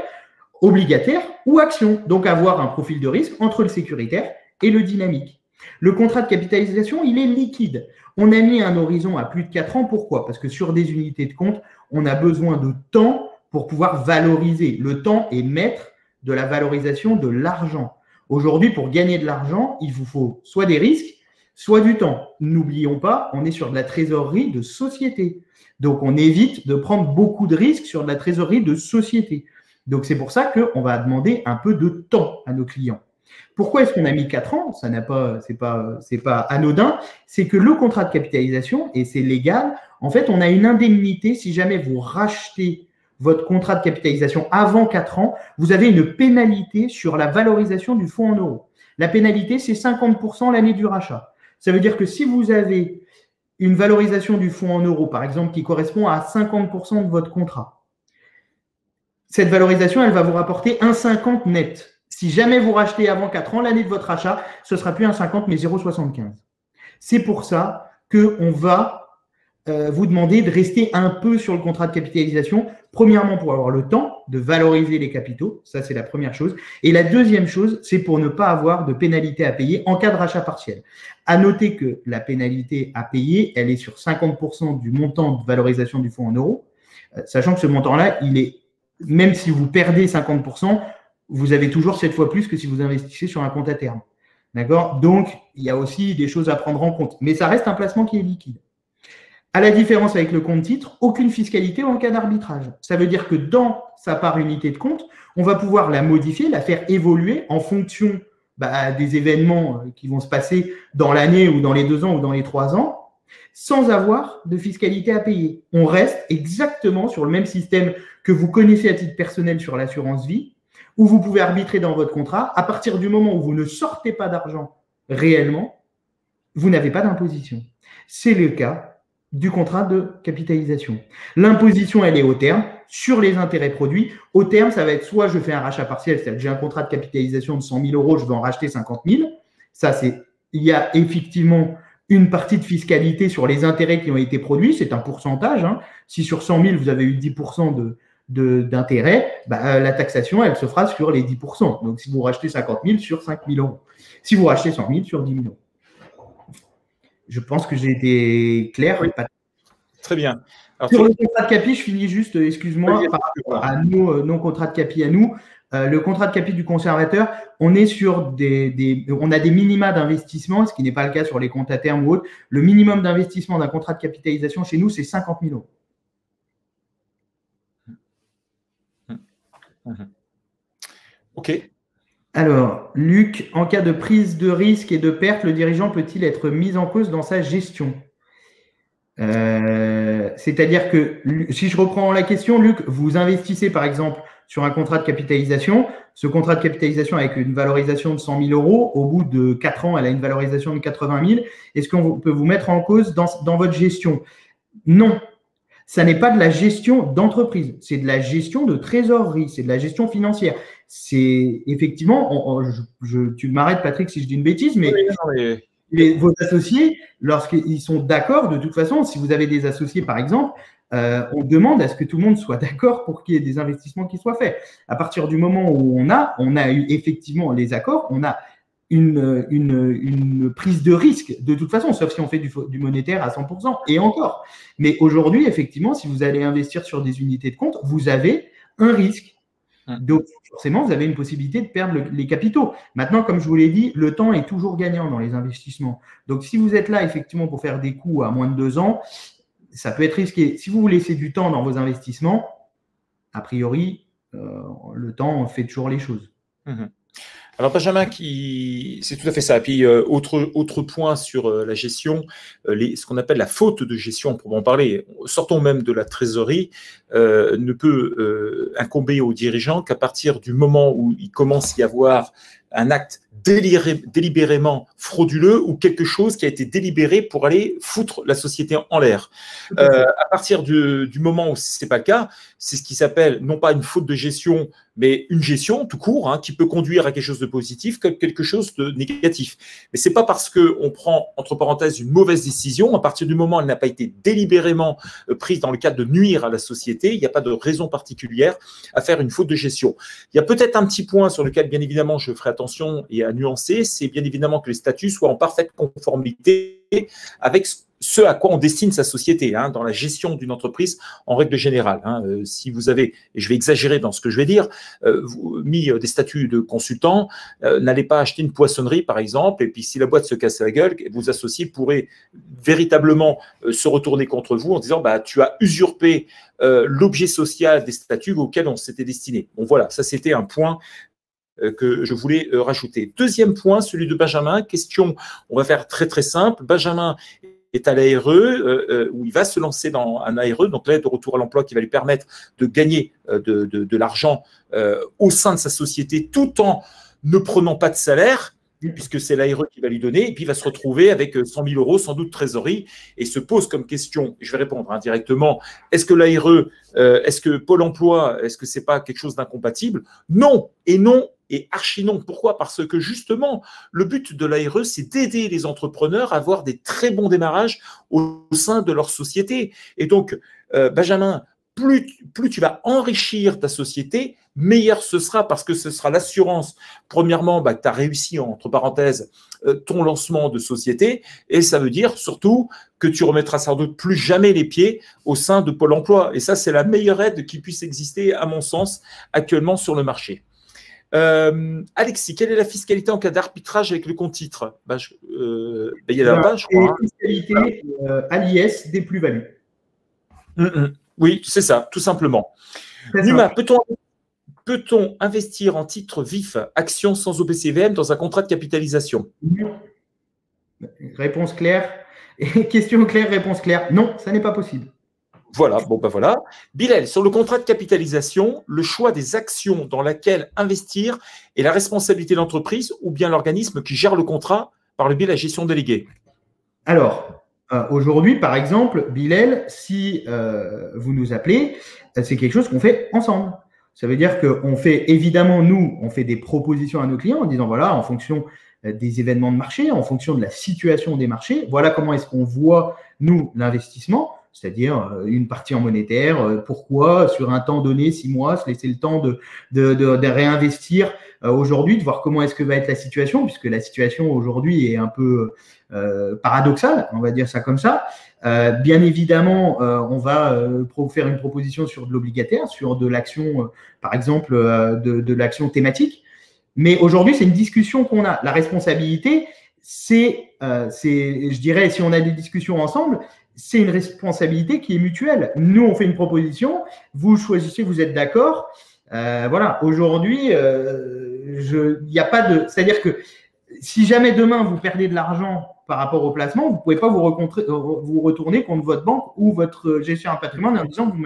obligataire ou action. Donc, avoir un profil de risque entre le sécuritaire et le dynamique. Le contrat de capitalisation, il est liquide. On a mis un horizon à plus de 4 ans. Pourquoi? Parce que sur des unités de compte, on a besoin de temps pour pouvoir valoriser. Le temps est maître de la valorisation de l'argent. Aujourd'hui, pour gagner de l'argent, il vous faut soit des risques, soit du temps. N'oublions pas, on est sur de la trésorerie de société. Donc, on évite de prendre beaucoup de risques sur de la trésorerie de société. Donc, c'est pour ça qu'on va demander un peu de temps à nos clients. Pourquoi est-ce qu'on a mis 4 ans? Ça n'a pas, c'est pas anodin. C'est que le contrat de capitalisation, et c'est légal, en fait, on a une indemnité si jamais vous rachetez votre contrat de capitalisation avant 4 ans, vous avez une pénalité sur la valorisation du fonds en euros. La pénalité, c'est 50% l'année du rachat. Ça veut dire que si vous avez une valorisation du fonds en euros, par exemple, qui correspond à 50% de votre contrat, cette valorisation, elle va vous rapporter 1,50 net. Si jamais vous rachetez avant 4 ans, l'année de votre achat, ce ne sera plus 1,50 mais 0,75. C'est pour ça qu'on va vous demander de rester un peu sur le contrat de capitalisation. Premièrement, pour avoir le temps de valoriser les capitaux. Ça, c'est la première chose. Et la deuxième chose, c'est pour ne pas avoir de pénalité à payer en cas de rachat partiel. À noter que la pénalité à payer, elle est sur 50% du montant de valorisation du fonds en euros, sachant que ce montant-là, il est, même si vous perdez 50%, vous avez toujours 7 fois plus que si vous investissez sur un compte à terme. D'accord? Donc, il y a aussi des choses à prendre en compte. Mais ça reste un placement qui est liquide. À la différence avec le compte titre, aucune fiscalité en cas d'arbitrage. Ça veut dire que dans sa part unité de compte, on va pouvoir la modifier, la faire évoluer en fonction des événements qui vont se passer dans l'année ou dans les 2 ans ou dans les 3 ans, sans avoir de fiscalité à payer. On reste exactement sur le même système que vous connaissez à titre personnel sur l'assurance vie, où vous pouvez arbitrer dans votre contrat. À partir du moment où vous ne sortez pas d'argent réellement, vous n'avez pas d'imposition. C'est le cas du contrat de capitalisation. L'imposition, elle est au terme, sur les intérêts produits. Au terme, ça va être soit je fais un rachat partiel, c'est-à-dire que j'ai un contrat de capitalisation de 100 000 euros, je vais en racheter 50 000. Ça, il y a effectivement une partie de fiscalité sur les intérêts qui ont été produits, c'est un pourcentage. Si sur 100 000, vous avez eu 10% d'intérêt, la taxation, elle se fera sur les 10%. Donc, si vous rachetez 50 000 sur 5 000 euros. Si vous rachetez 100 000 sur 10 000 euros. Je pense que j'ai été clair. Oui. Très bien. Alors, sur le contrat de capi, je finis juste, excuse-moi, par rapport à nos non-contrats de capi à nous. Le contrat de capi du conservateur, on est sur on a des minima d'investissement, ce qui n'est pas le cas sur les comptes à terme ou autres. Le minimum d'investissement d'un contrat de capitalisation chez nous, c'est 50 000 euros. OK. Alors, Luc, en cas de prise de risque et de perte, le dirigeant peut-il être mis en cause dans sa gestion? C'est-à-dire que, si je reprends la question, Luc, vous investissez par exemple sur un contrat de capitalisation. Ce contrat de capitalisation avec une valorisation de 100 000 euros, au bout de 4 ans, elle a une valorisation de 80 000. Est-ce qu'on peut vous mettre en cause dans votre gestion? Non. Ça n'est pas de la gestion d'entreprise, c'est de la gestion de trésorerie, c'est de la gestion financière. C'est effectivement, tu m'arrêtes Patrick si je dis une bêtise, mais vos associés, lorsqu'ils sont d'accord, de toute façon, si vous avez des associés par exemple, on demande à ce que tout le monde soit d'accord pour qu'il y ait des investissements qui soient faits. À partir du moment où on a eu effectivement les accords, on a une prise de risque de toute façon, sauf si on fait du monétaire à 100%, et encore. Mais aujourd'hui, effectivement, si vous allez investir sur des unités de compte, vous avez un risque. Donc, forcément, vous avez une possibilité de perdre les capitaux. Maintenant, comme je vous l'ai dit, le temps est toujours gagnant dans les investissements. Donc, si vous êtes là, effectivement, pour faire des coups à moins de 2 ans, ça peut être risqué. Si vous laissez du temps dans vos investissements, a priori, le temps fait toujours les choses. Alors Benjamin, c'est tout à fait ça. Et puis autre point sur la gestion, ce qu'on appelle la faute de gestion, pour en parler, sortons même de la trésorerie, ne peut incomber aux dirigeants qu'à partir du moment où il commence à y avoir un acte délibérément frauduleux ou quelque chose qui a été délibéré pour aller foutre la société en l'air. À partir du moment où ce n'est pas le cas, c'est ce qui s'appelle non pas une faute de gestion, mais une gestion tout court, hein, qui peut conduire à quelque chose de positif comme quelque chose de négatif. Mais ce n'est pas parce qu'on prend, entre parenthèses, une mauvaise décision, à partir du moment où elle n'a pas été délibérément prise dans le cadre de nuire à la société, il n'y a pas de raison particulière à faire une faute de gestion. Il y a peut-être un petit point sur lequel, bien évidemment, je ferai attention et à nuancer, c'est bien évidemment que les statuts soient en parfaite conformité avec ce à quoi on destine sa société, hein, dans la gestion d'une entreprise en règle générale. Hein. Si vous avez, et je vais exagérer dans ce que je vais dire, mis des statuts de consultant, n'allez pas acheter une poissonnerie par exemple, et puis si la boîte se casse la gueule, vos associés pourraient véritablement se retourner contre vous en disant bah, tu as usurpé l'objet social des statuts auxquels on s'était destiné. Bon voilà, ça c'était un point que je voulais rajouter. Deuxième point, celui de Benjamin, question, on va faire très très simple. Benjamin est à l'ARE, où il va se lancer dans un ARE, donc l'aide au retour à l'emploi qui va lui permettre de gagner de l'argent au sein de sa société tout en ne prenant pas de salaire, puisque c'est l'ARE qui va lui donner, et puis il va se retrouver avec 100 000 euros, sans doute trésorerie, et se pose comme question, et je vais répondre indirectement, est-ce que l'ARE, est-ce que Pôle emploi, est-ce que ce n'est pas quelque chose d'incompatible? Non, et non, et archi non. Pourquoi? Parce que justement, le but de l'ARE, c'est d'aider les entrepreneurs à avoir des très bons démarrages au sein de leur société. Et donc, Benjamin, plus tu vas enrichir ta société, meilleur ce sera, parce que ce sera l'assurance, premièrement, bah, que tu as réussi, entre parenthèses, ton lancement de société, et ça veut dire surtout que tu remettras sans doute plus jamais les pieds au sein de Pôle emploi. Et ça, c'est la meilleure aide qui puisse exister, à mon sens, actuellement sur le marché. Alexis, quelle est la fiscalité en cas d'arbitrage avec le compte titre? Il y a là-bas, je crois. Fiscalité à l'IS des plus-values. Oui, c'est ça, tout simplement. Numa, peut-on investir en titre vif, action sans OPCVM dans un contrat de capitalisation? Réponse claire. Question claire, réponse claire. Non, ça n'est pas possible. Voilà, bon ben voilà. Bilal, sur le contrat de capitalisation, le choix des actions dans laquelle investir est la responsabilité de l'entreprise ou bien l'organisme qui gère le contrat par le biais de la gestion déléguée? Alors, aujourd'hui, par exemple, Bilal, si vous nous appelez, c'est quelque chose qu'on fait ensemble. Ça veut dire qu'on fait, évidemment, nous, on fait des propositions à nos clients en disant, voilà, en fonction des événements de marché, en fonction de la situation des marchés, voilà comment est-ce qu'on voit, nous, l'investissement, c'est-à-dire une partie en monétaire, pourquoi, sur un temps donné, 6 mois, se laisser le temps de réinvestir aujourd'hui, de voir comment est-ce que va être la situation, puisque la situation aujourd'hui est un peu paradoxale, on va dire ça comme ça. Bien évidemment, on va faire une proposition sur de l'obligataire, sur de l'action, par exemple, de l'action thématique. Mais aujourd'hui, c'est une discussion qu'on a. La responsabilité, je dirais, si on a des discussions ensemble, c'est une responsabilité qui est mutuelle. Nous, on fait une proposition, vous choisissez, vous êtes d'accord. Voilà, aujourd'hui, il n'y a pas de… C'est-à-dire que si jamais demain, vous perdez de l'argent par rapport au placement, vous ne pouvez pas vous retourner contre votre banque ou votre gestionnaire de patrimoine en disant que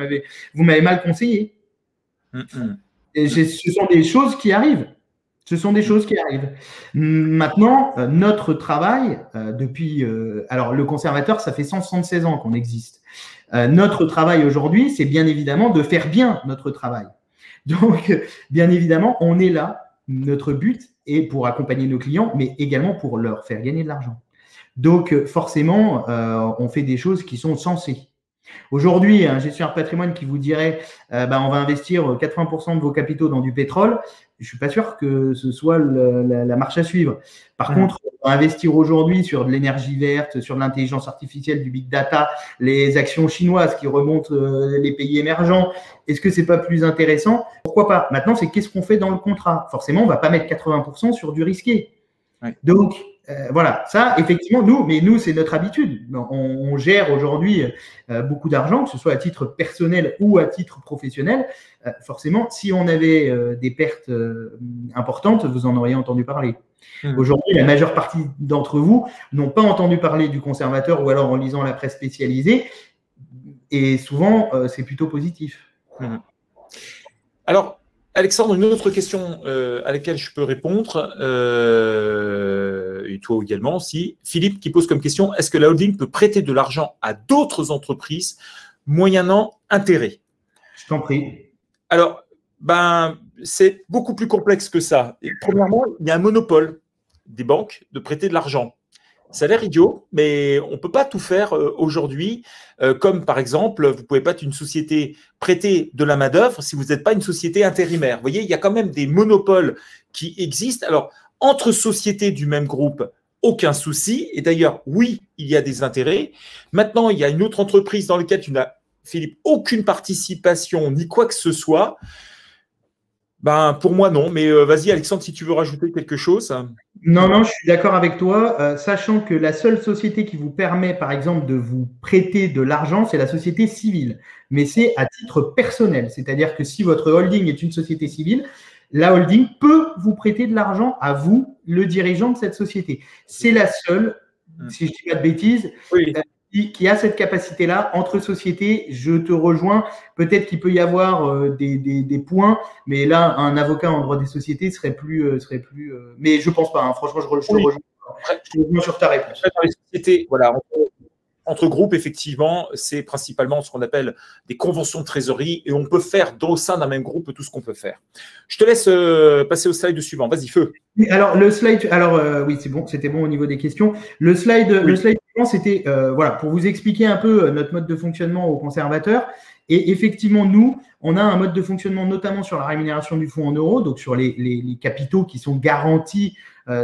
vous m'avez mal conseillé. Et ce sont des choses qui arrivent. Ce sont des choses qui arrivent. Maintenant, notre travail, alors le conservateur, ça fait 176 ans qu'on existe. Notre travail aujourd'hui, c'est bien évidemment de faire bien notre travail. Donc, bien évidemment, on est là. Notre but est pour accompagner nos clients, mais également pour leur faire gagner de l'argent. Donc, forcément, on fait des choses qui sont sensées. Aujourd'hui, un gestionnaire de patrimoine qui vous dirait on va investir 80% de vos capitaux dans du pétrole, je ne suis pas sûr que ce soit la marche à suivre. Par contre, on va investir aujourd'hui sur de l'énergie verte, sur de l'intelligence artificielle, du big data, les actions chinoises qui remontent les pays émergents. Est-ce que ce n'est pas plus intéressant? Pourquoi pas? Maintenant, c'est qu'est-ce qu'on fait dans le contrat? Forcément, on ne va pas mettre 80% sur du risqué. Ouais. Donc, voilà, ça, effectivement, nous, c'est notre habitude. On gère aujourd'hui beaucoup d'argent, que ce soit à titre personnel ou à titre professionnel. Forcément, si on avait des pertes importantes, vous en auriez entendu parler. Aujourd'hui, la majeure partie d'entre vous n'ont pas entendu parler du conservateur ou alors en lisant la presse spécialisée. Et souvent, c'est plutôt positif. Alors, Alexandre, une autre question à laquelle je peux répondre, et toi également aussi. Philippe qui pose comme question, est-ce que la holding peut prêter de l'argent à d'autres entreprises moyennant intérêt? Je t'en prie. Alors, c'est beaucoup plus complexe que ça. Et premièrement, il y a un monopole des banques de prêter de l'argent. Ça a l'air idiot, mais on ne peut pas tout faire aujourd'hui. Comme par exemple, vous ne pouvez pas être une société prêter de la main-d'œuvre si vous n'êtes pas une société intérimaire. Vous voyez, il y a quand même des monopoles qui existent. Alors, entre sociétés du même groupe, aucun souci. Et d'ailleurs, oui, il y a des intérêts. Maintenant, il y a une autre entreprise dans laquelle tu n'as, Philippe, aucune participation ni quoi que ce soit. Pour moi, non. Mais vas-y, Alexandre, si tu veux rajouter quelque chose. Non, je suis d'accord avec toi. Sachant que la seule société qui vous permet, par exemple, de vous prêter de l'argent, c'est la société civile. Mais c'est à titre personnel. C'est-à-dire que si votre holding est une société civile, la holding peut vous prêter de l'argent à vous, le dirigeant de cette société. C'est la seule, si je ne dis pas de bêtises, qui a cette capacité-là entre sociétés. Je te rejoins. Peut-être qu'il peut y avoir des points, mais là, un avocat en droit des sociétés serait plus. Mais je pense pas. Hein. Franchement, je te rejoins. Je te rejoins sur ta réponse. Dans les sociétés, voilà, entre groupes, effectivement, c'est principalement ce qu'on appelle des conventions de trésorerie et on peut faire au sein d'un même groupe tout ce qu'on peut faire. Je te laisse passer au slide suivant. Vas-y, feu. Alors, le slide, oui, c'est bon, c'était bon au niveau des questions. Le slide suivant, c'était pour vous expliquer un peu notre mode de fonctionnement aux conservateurs. Et effectivement, nous, on a un mode de fonctionnement notamment sur la rémunération du fonds en euros, donc sur les capitaux qui sont garantis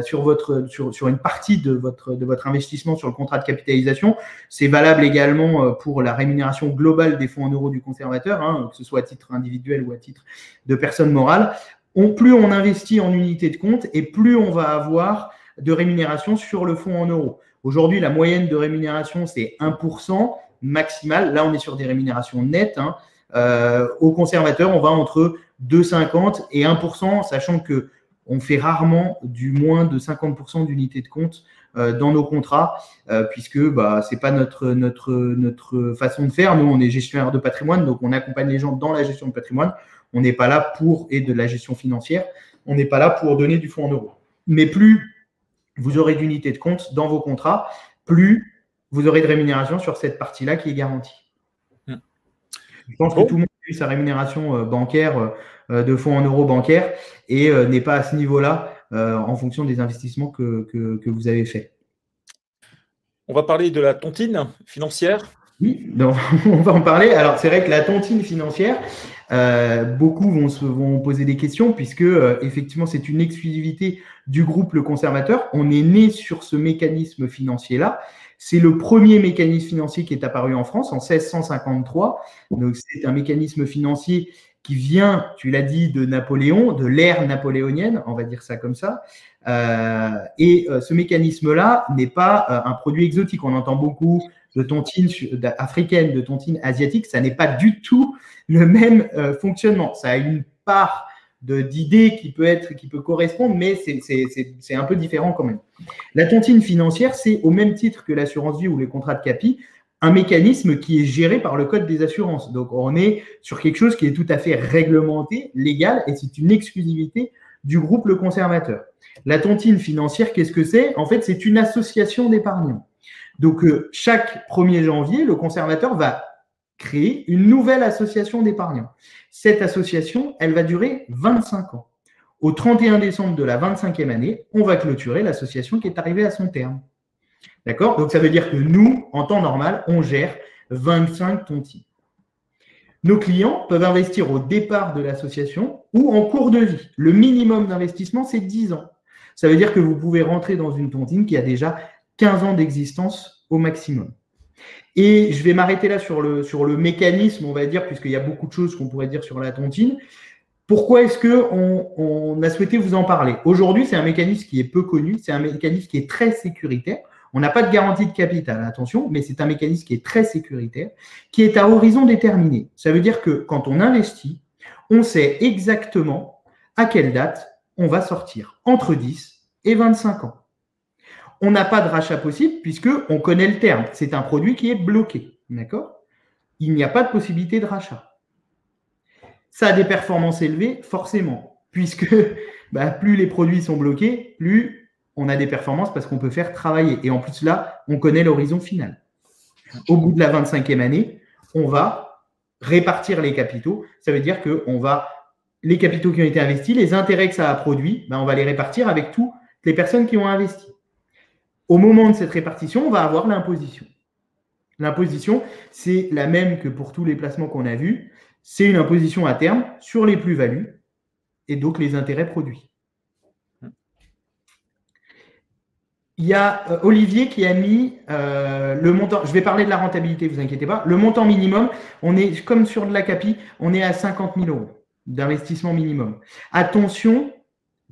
sur une partie de votre investissement sur le contrat de capitalisation. C'est valable également pour la rémunération globale des fonds en euros du conservateur, hein, que ce soit à titre individuel ou à titre de personne morale. Plus on investit en unité de compte et plus on va avoir de rémunération sur le fonds en euros. Aujourd'hui, la moyenne de rémunération, c'est 1% maximal. Là, on est sur des rémunérations nettes. Hein. Au conservateur, on va entre 2,50 et 1%, sachant que on fait rarement du moins de 50% d'unités de compte dans nos contrats, puisque c'est pas notre façon de faire. Nous, on est gestionnaire de patrimoine, donc on accompagne les gens dans la gestion de patrimoine. On n'est pas là et de la gestion financière, on n'est pas là pour donner du fonds en euros. Mais plus vous aurez d'unités de compte dans vos contrats, plus vous aurez de rémunération sur cette partie-là qui est garantie. Je pense que tout le monde a eu sa rémunération bancaire de fonds en euros bancaires et n'est pas à ce niveau-là en fonction des investissements que vous avez faits. On va parler de la tontine financière. Oui, donc, on va en parler. Alors, c'est vrai que la tontine financière, beaucoup vont poser des questions puisque, effectivement, c'est une exclusivité du groupe Le Conservateur. On est né sur ce mécanisme financier-là. C'est le premier mécanisme financier qui est apparu en France en 1653. Donc, c'est un mécanisme financier qui vient, tu l'as dit, de Napoléon, de l'ère napoléonienne, on va dire ça comme ça. Et ce mécanisme-là n'est pas un produit exotique. On entend beaucoup de tontine africaine, de tontine asiatique. Ça n'est pas du tout le même fonctionnement. Ça a une part d'idées qui peut correspondre, mais c'est un peu différent quand même. La tontine financière, c'est au même titre que l'assurance vie ou les contrats de capi, un mécanisme qui est géré par le Code des assurances. Donc, on est sur quelque chose qui est tout à fait réglementé, légal, et c'est une exclusivité du groupe Le Conservateur. La tontine financière, qu'est-ce que c'est? En fait, c'est une association d'épargnants. Donc, chaque 1er janvier, Le Conservateur va créer une nouvelle association d'épargnants. Cette association, elle va durer 25 ans. Au 31 décembre de la 25e année, on va clôturer l'association qui est arrivée à son terme. D'accord? Donc, ça veut dire que nous, en temps normal, on gère 25 tontines. Nos clients peuvent investir au départ de l'association ou en cours de vie. Le minimum d'investissement, c'est 10 ans. Ça veut dire que vous pouvez rentrer dans une tontine qui a déjà 15 ans d'existence au maximum. Et je vais m'arrêter là sur le mécanisme, on va dire, puisqu'il y a beaucoup de choses qu'on pourrait dire sur la tontine. Pourquoi est-ce qu'on a souhaité vous en parler? Aujourd'hui, c'est un mécanisme qui est peu connu, c'est un mécanisme qui est très sécuritaire. On n'a pas de garantie de capital, attention, mais c'est un mécanisme qui est très sécuritaire, qui est à horizon déterminé. Ça veut dire que quand on investit, on sait exactement à quelle date on va sortir, entre 10 et 25 ans. On n'a pas de rachat possible puisqu'on connaît le terme. C'est un produit qui est bloqué. D'accord? Il n'y a pas de possibilité de rachat. Ça a des performances élevées, forcément, puisque plus les produits sont bloqués, plus on a des performances parce qu'on peut faire travailler. Et en plus, là, on connaît l'horizon final. Au bout de la 25e année, on va répartir les capitaux. Ça veut dire que les capitaux qui ont été investis, les intérêts que ça a produit, on va les répartir avec toutes les personnes qui ont investi. Au moment de cette répartition, on va avoir l'imposition. L'imposition, c'est la même que pour tous les placements qu'on a vus. C'est une imposition à terme sur les plus-values et donc les intérêts produits. Il y a Olivier qui a mis le montant. Je vais parler de la rentabilité, ne vous inquiétez pas. Le montant minimum, on est comme sur de la CAPI, on est à 50 000 € d'investissement minimum. Attention,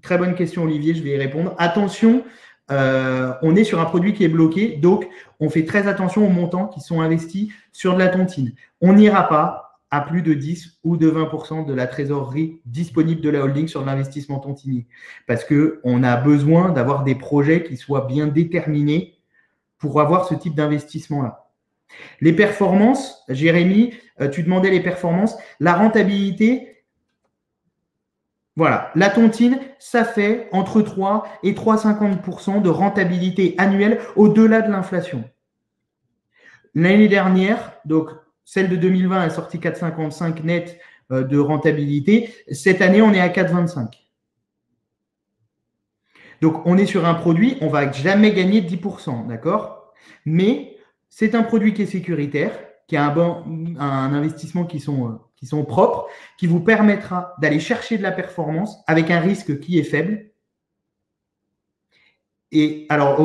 très bonne question Olivier, je vais y répondre. Attention, on est sur un produit qui est bloqué, donc on fait très attention aux montants qui sont investis sur de la tontine. On n'ira pas à plus de 10 ou de 20% de la trésorerie disponible de la holding sur de l'investissement tontinier, parce qu'on a besoin d'avoir des projets qui soient bien déterminés pour avoir ce type d'investissement-là. Les performances, Jérémy, tu demandais les performances, la rentabilité. Voilà, la tontine, ça fait entre 3 et 3,50% de rentabilité annuelle au-delà de l'inflation. L'année dernière, donc celle de 2020 est sortie 4,55 net de rentabilité. Cette année, on est à 4,25. Donc, on est sur un produit, on ne va jamais gagner 10%, d'accord? Mais c'est un produit qui est sécuritaire, qui a un investissement qui sont propres, qui vous permettra d'aller chercher de la performance avec un risque qui est faible. Et alors,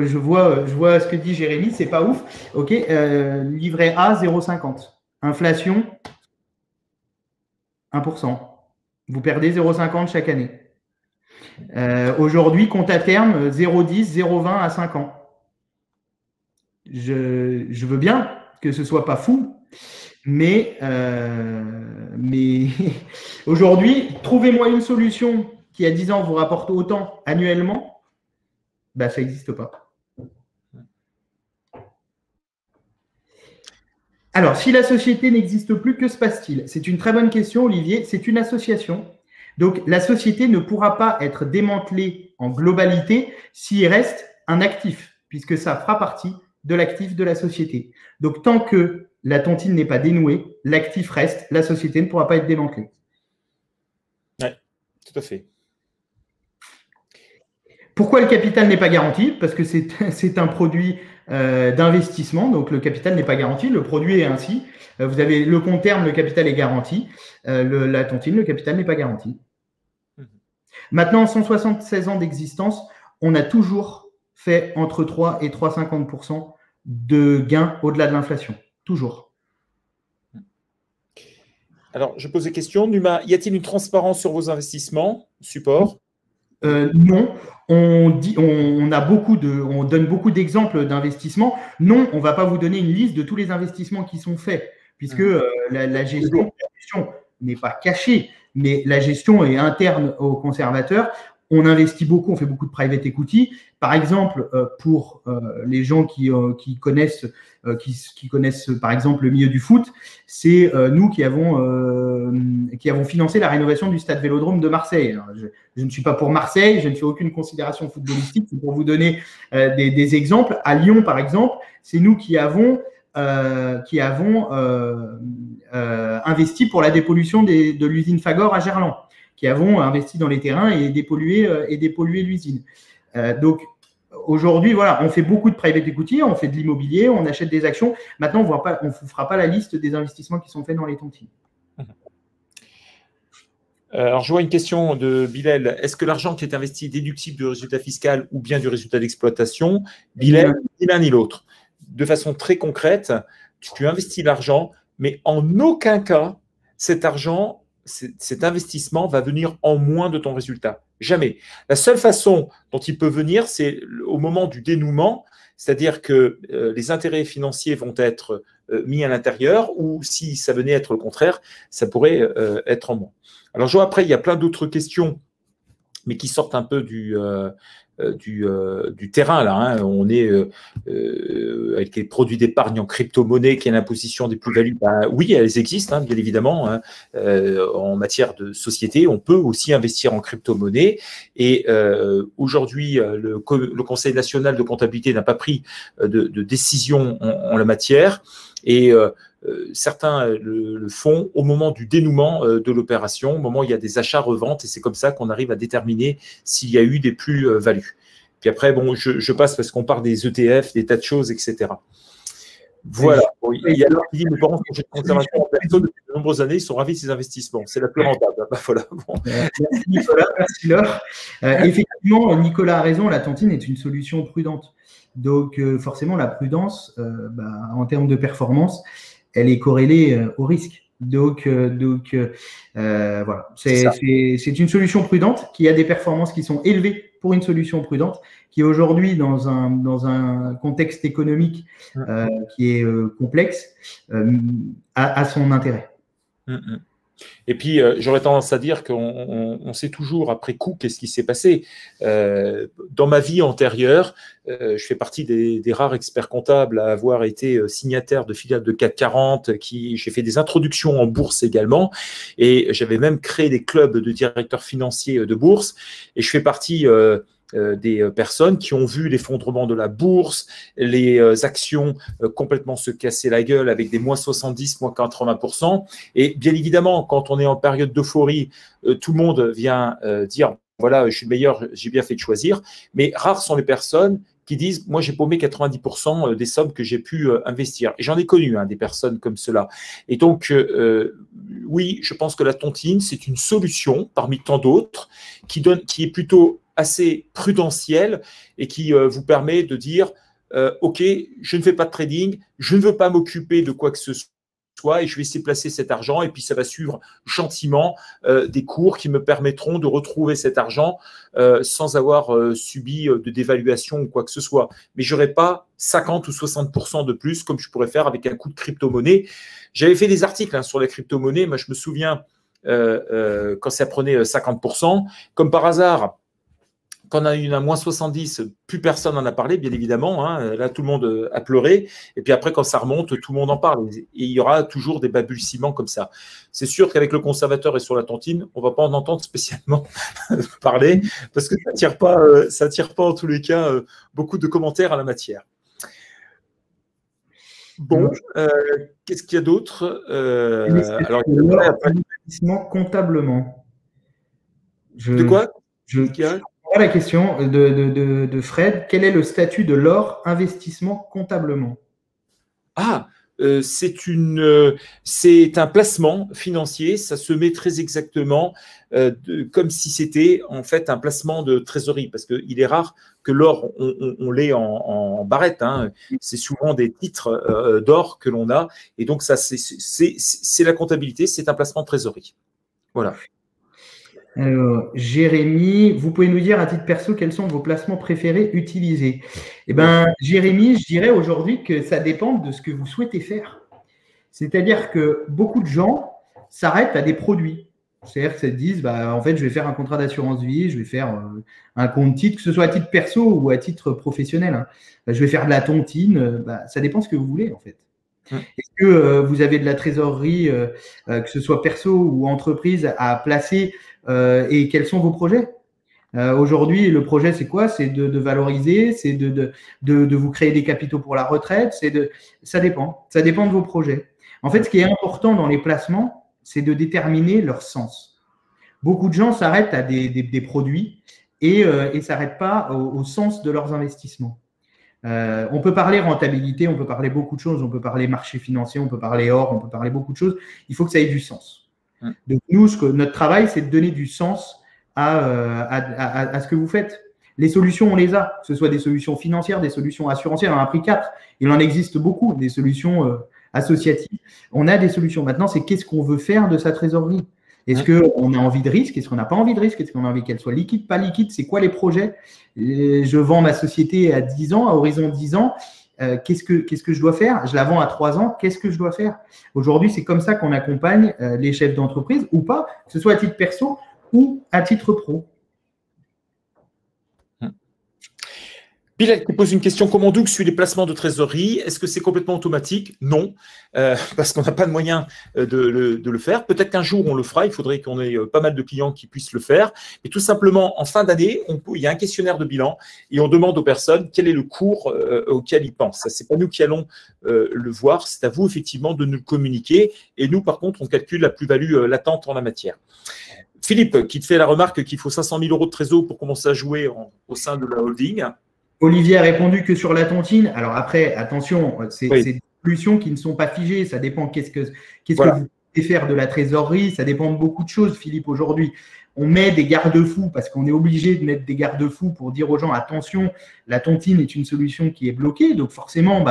je vois ce que dit Jérémy, c'est pas ouf. OK, livret A, 0,50. Inflation, 1%. Vous perdez 0,50 chaque année. Aujourd'hui, compte à terme, 0,10, 0,20 à 5 ans. Je veux bien que ce soit pas fou, mais aujourd'hui, trouvez-moi une solution qui à 10 ans vous rapporte autant annuellement, ça n'existe pas. Alors, si la société n'existe plus, que se passe-t-il? C'est une très bonne question, Olivier. C'est une association. Donc, la société ne pourra pas être démantelée en globalité s'il reste un actif, puisque ça fera partie de l'actif de la société. Donc, tant que la tontine n'est pas dénouée, l'actif reste, la société ne pourra pas être démantelée. Oui, tout à fait. Pourquoi le capital n'est pas garanti? Parce que c'est un produit d'investissement, donc le capital n'est pas garanti, le produit est ainsi. Vous avez le compte terme, le capital est garanti. La tontine, le capital n'est pas garanti. Maintenant, en 176 ans d'existence, on a toujours fait entre 3 et 3,50% de gains au-delà de l'inflation. Toujours. Alors, je pose des questions. Numa, y a-t-il une transparence sur vos investissements, support? Non, on donne beaucoup d'exemples d'investissements. Non, on ne va pas vous donner une liste de tous les investissements qui sont faits, puisque la gestion n'est pas cachée, mais la gestion est interne aux conservateurs. On investit beaucoup, on fait beaucoup de private equity. Par exemple, pour les gens qui connaissent par exemple le milieu du foot, c'est nous qui avons financé la rénovation du stade Vélodrome de Marseille. Alors, je ne suis pas pour Marseille, je ne fais aucune considération footballistique, c'est pour vous donner des exemples. À Lyon, par exemple, c'est nous qui avons investi pour la dépollution de l'usine Fagor à Gerland, qui avons investi dans les terrains et dépollué l'usine. Donc, aujourd'hui, voilà, on fait beaucoup de private equity, on fait de l'immobilier, on achète des actions. Maintenant, on ne fera pas la liste des investissements qui sont faits dans les tontines. Alors, je vois une question de Bilal. Est-ce que l'argent qui est investi est déductible du résultat fiscal ou bien du résultat d'exploitation? Bilal, ni l'un ni l'autre. De façon très concrète, tu investis l'argent, mais en aucun cas, cet argent, cet investissement va venir en moins de ton résultat. Jamais. La seule façon dont il peut venir, c'est au moment du dénouement, c'est-à-dire que les intérêts financiers vont être mis à l'intérieur, ou si ça venait être le contraire, ça pourrait être en moins. Alors, je vois après, il y a plein d'autres questions, mais qui sortent un peu du terrain, là. Hein. On est avec les produits d'épargne en crypto-monnaie, qui est l'imposition des plus-values. Ben, oui, elles existent, hein, bien évidemment. Hein. En matière de société, on peut aussi investir en crypto-monnaie. Et aujourd'hui, le Conseil national de comptabilité n'a pas pris de décision en la matière. Et certains le font au moment du dénouement de l'opération, au moment où il y a des achats-reventes, et c'est comme ça qu'on arrive à déterminer s'il y a eu des plus-values. Puis après, bon, je passe parce qu'on parle des ETF, des tas de choses, etc. Voilà. Bon, il y a qui dit mes parents sont de conservation en perso depuis de nombreuses années, ils sont ravis de ces investissements. C'est la plus rentable. Ben, voilà. Bon. Merci Nicolas, merci Laure. Effectivement, Nicolas a raison, la tontine est une solution prudente. Donc, forcément, la prudence, en termes de performance, elle est corrélée au risque. Donc voilà, c'est une solution prudente qui a des performances qui sont élevées pour une solution prudente, qui aujourd'hui, dans un contexte économique qui est complexe, a son intérêt. Et puis, j'aurais tendance à dire qu'on sait toujours après coup qu'est-ce qui s'est passé. Dans ma vie antérieure, je fais partie des rares experts comptables à avoir été signataire de filiales de CAC 40, j'ai fait des introductions en bourse également, et j'avais même créé des clubs de directeurs financiers de bourse, et je fais partie des personnes qui ont vu l'effondrement de la bourse, les actions complètement se casser la gueule avec des moins 70, moins 80%. Et bien évidemment, quand on est en période d'euphorie, tout le monde vient dire « voilà, je suis le meilleur, j'ai bien fait de choisir ». Mais rares sont les personnes qui disent « moi, j'ai paumé 90% des sommes que j'ai pu investir ». Et j'en ai connu des personnes comme cela. Et donc, oui, je pense que la tontine, c'est une solution parmi tant d'autres qui est plutôt assez prudentiel et qui vous permet de dire ok, je ne fais pas de trading, je ne veux pas m'occuper de quoi que ce soit et je vais essayer de placer cet argent et puis ça va suivre gentiment des cours qui me permettront de retrouver cet argent sans avoir subi de dévaluation ou quoi que ce soit. Mais je n'aurai pas 50 ou 60% de plus comme je pourrais faire avec un coup de crypto-monnaie. J'avais fait des articles sur la crypto-monnaie, moi je me souviens quand ça prenait 50%, comme par hasard, quand on a eu un moins 70, plus personne n'en a parlé, bien évidemment. Là, tout le monde a pleuré. Et puis après, quand ça remonte, tout le monde en parle. Et il y aura toujours des balbutiements comme ça. C'est sûr qu'avec le conservateur et sur la tontine, on ne va pas en entendre spécialement parler parce que ça attire pas en tous les cas beaucoup de commentaires à la matière. Bon, qu'est-ce qu'il y a d'autre alors, investissement comptablement. De quoi la question de Fred, quel est le statut de l'or investissement comptablement? C'est un placement financier, ça se met très exactement comme si c'était en fait un placement de trésorerie, parce qu'il est rare que l'or, on l'ait en barrette, c'est souvent des titres d'or que l'on a, et donc ça c'est la comptabilité, c'est un placement de trésorerie. Voilà. Alors, Jérémy, vous pouvez nous dire à titre perso quels sont vos placements préférés utilisés? Eh bien, Jérémy, je dirais aujourd'hui que ça dépend de ce que vous souhaitez faire. C'est-à-dire que beaucoup de gens s'arrêtent à des produits. C'est-à-dire qu'ils se disent, en fait, je vais faire un contrat d'assurance vie, je vais faire un compte titre, que ce soit à titre perso ou à titre professionnel. Je vais faire de la tontine. Ça dépend de ce que vous voulez, en fait. Est-ce que vous avez de la trésorerie, que ce soit perso ou entreprise, à placer et quels sont vos projets? Aujourd'hui, le projet, c'est quoi? C'est de valoriser, c'est de vous créer des capitaux pour la retraite. Ça dépend de vos projets. En fait, ce qui est important dans les placements, c'est de déterminer leur sens. Beaucoup de gens s'arrêtent à des produits et ne s'arrêtent pas au sens de leurs investissements. On peut parler rentabilité, on peut parler beaucoup de choses, on peut parler marché financier, on peut parler or, on peut parler beaucoup de choses. Il faut que ça ait du sens. Donc nous, notre travail, c'est de donner du sens à ce que vous faites. Les solutions, on les a, que ce soit des solutions financières, des solutions assurantielles. On en a pris 4. Il en existe beaucoup, des solutions associatives. On a des solutions. Maintenant, c'est qu'est-ce qu'on veut faire de sa trésorerie? Est-ce qu'on a envie de risque? Est-ce qu'on n'a pas envie de risque? Est-ce qu'on a envie qu'elle soit liquide, pas liquide? C'est quoi les projets? Je vends ma société à 10 ans, à horizon 10 ans. Qu'est-ce que je dois faire? Je la vends à 3 ans. Qu'est-ce que je dois faire? Aujourd'hui, c'est comme ça qu'on accompagne les chefs d'entreprise ou pas, que ce soit à titre perso ou à titre pro. Bilal qui pose une question. Comment Doug suit les placements de trésorerie? Est-ce que c'est complètement automatique? Non, parce qu'on n'a pas de moyen de le faire. Peut-être qu'un jour, on le fera. Il faudrait qu'on ait pas mal de clients qui puissent le faire. Mais tout simplement, en fin d'année, il y a un questionnaire de bilan et on demande aux personnes quel est le cours auquel ils pensent. Ce n'est pas nous qui allons le voir. C'est à vous, effectivement, de nous le communiquer. Et nous, par contre, on calcule la plus-value latente en la matière. Philippe, qui te fait la remarque qu'il faut 500 000 € de trésor pour commencer à jouer au sein de la holding. Olivier a répondu que sur la tontine. Alors après, attention, c'est des solutions qui ne sont pas figées. Ça dépend qu'est-ce que vous pouvez faire de la trésorerie. Ça dépend de beaucoup de choses, Philippe, aujourd'hui. On met des garde-fous parce qu'on est obligé de mettre des garde-fous pour dire aux gens, attention, la tontine est une solution qui est bloquée. Donc forcément,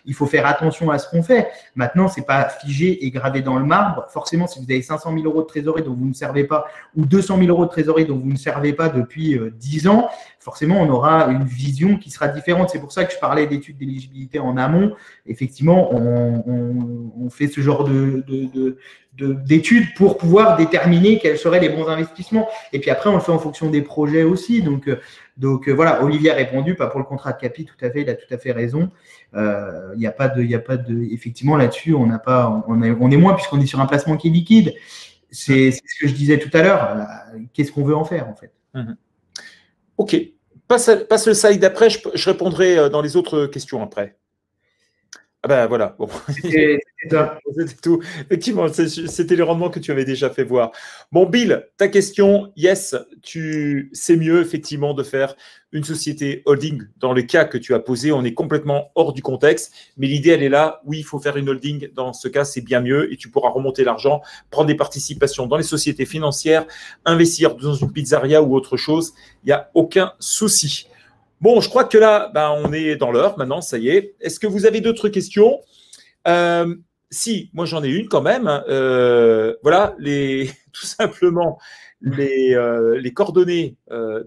il faut faire attention à ce qu'on fait. Maintenant, ce n'est pas figé et gravé dans le marbre. Forcément, si vous avez 500 000 € de trésorerie dont vous ne servez pas ou 200 000 € de trésorerie dont vous ne servez pas depuis 10 ans, forcément, on aura une vision qui sera différente. C'est pour ça que je parlais d'études d'éligibilité en amont. Effectivement, on fait ce genre d'études pour pouvoir déterminer quels seraient les bons investissements. Et puis après, on le fait en fonction des projets aussi. Donc voilà, Olivier a répondu, pas pour le contrat de capi, tout à fait, il a tout à fait raison. Il n'y a pas de, effectivement, là-dessus, on est moins puisqu'on est sur un placement qui est liquide. C'est ce que je disais tout à l'heure. Qu'est-ce qu'on veut en faire, en fait? OK. Passe le slide d'après, je répondrai dans les autres questions après. Ah ben voilà, bon. C'était tout. Effectivement, c'était les rendements que tu avais déjà fait voir. Bon, Bill, ta question, yes, c'est mieux effectivement de faire une société holding. Dans le cas que tu as posé, on est complètement hors du contexte, mais l'idée, elle est là. Oui, il faut faire une holding. Dans ce cas, c'est bien mieux et tu pourras remonter l'argent, prendre des participations dans les sociétés financières, investir dans une pizzeria ou autre chose. Il n'y a aucun souci. Bon, je crois que là, on est dans l'heure maintenant, ça y est. Est-ce que vous avez d'autres questions? Si, moi j'en ai une quand même. Voilà, tout simplement les coordonnées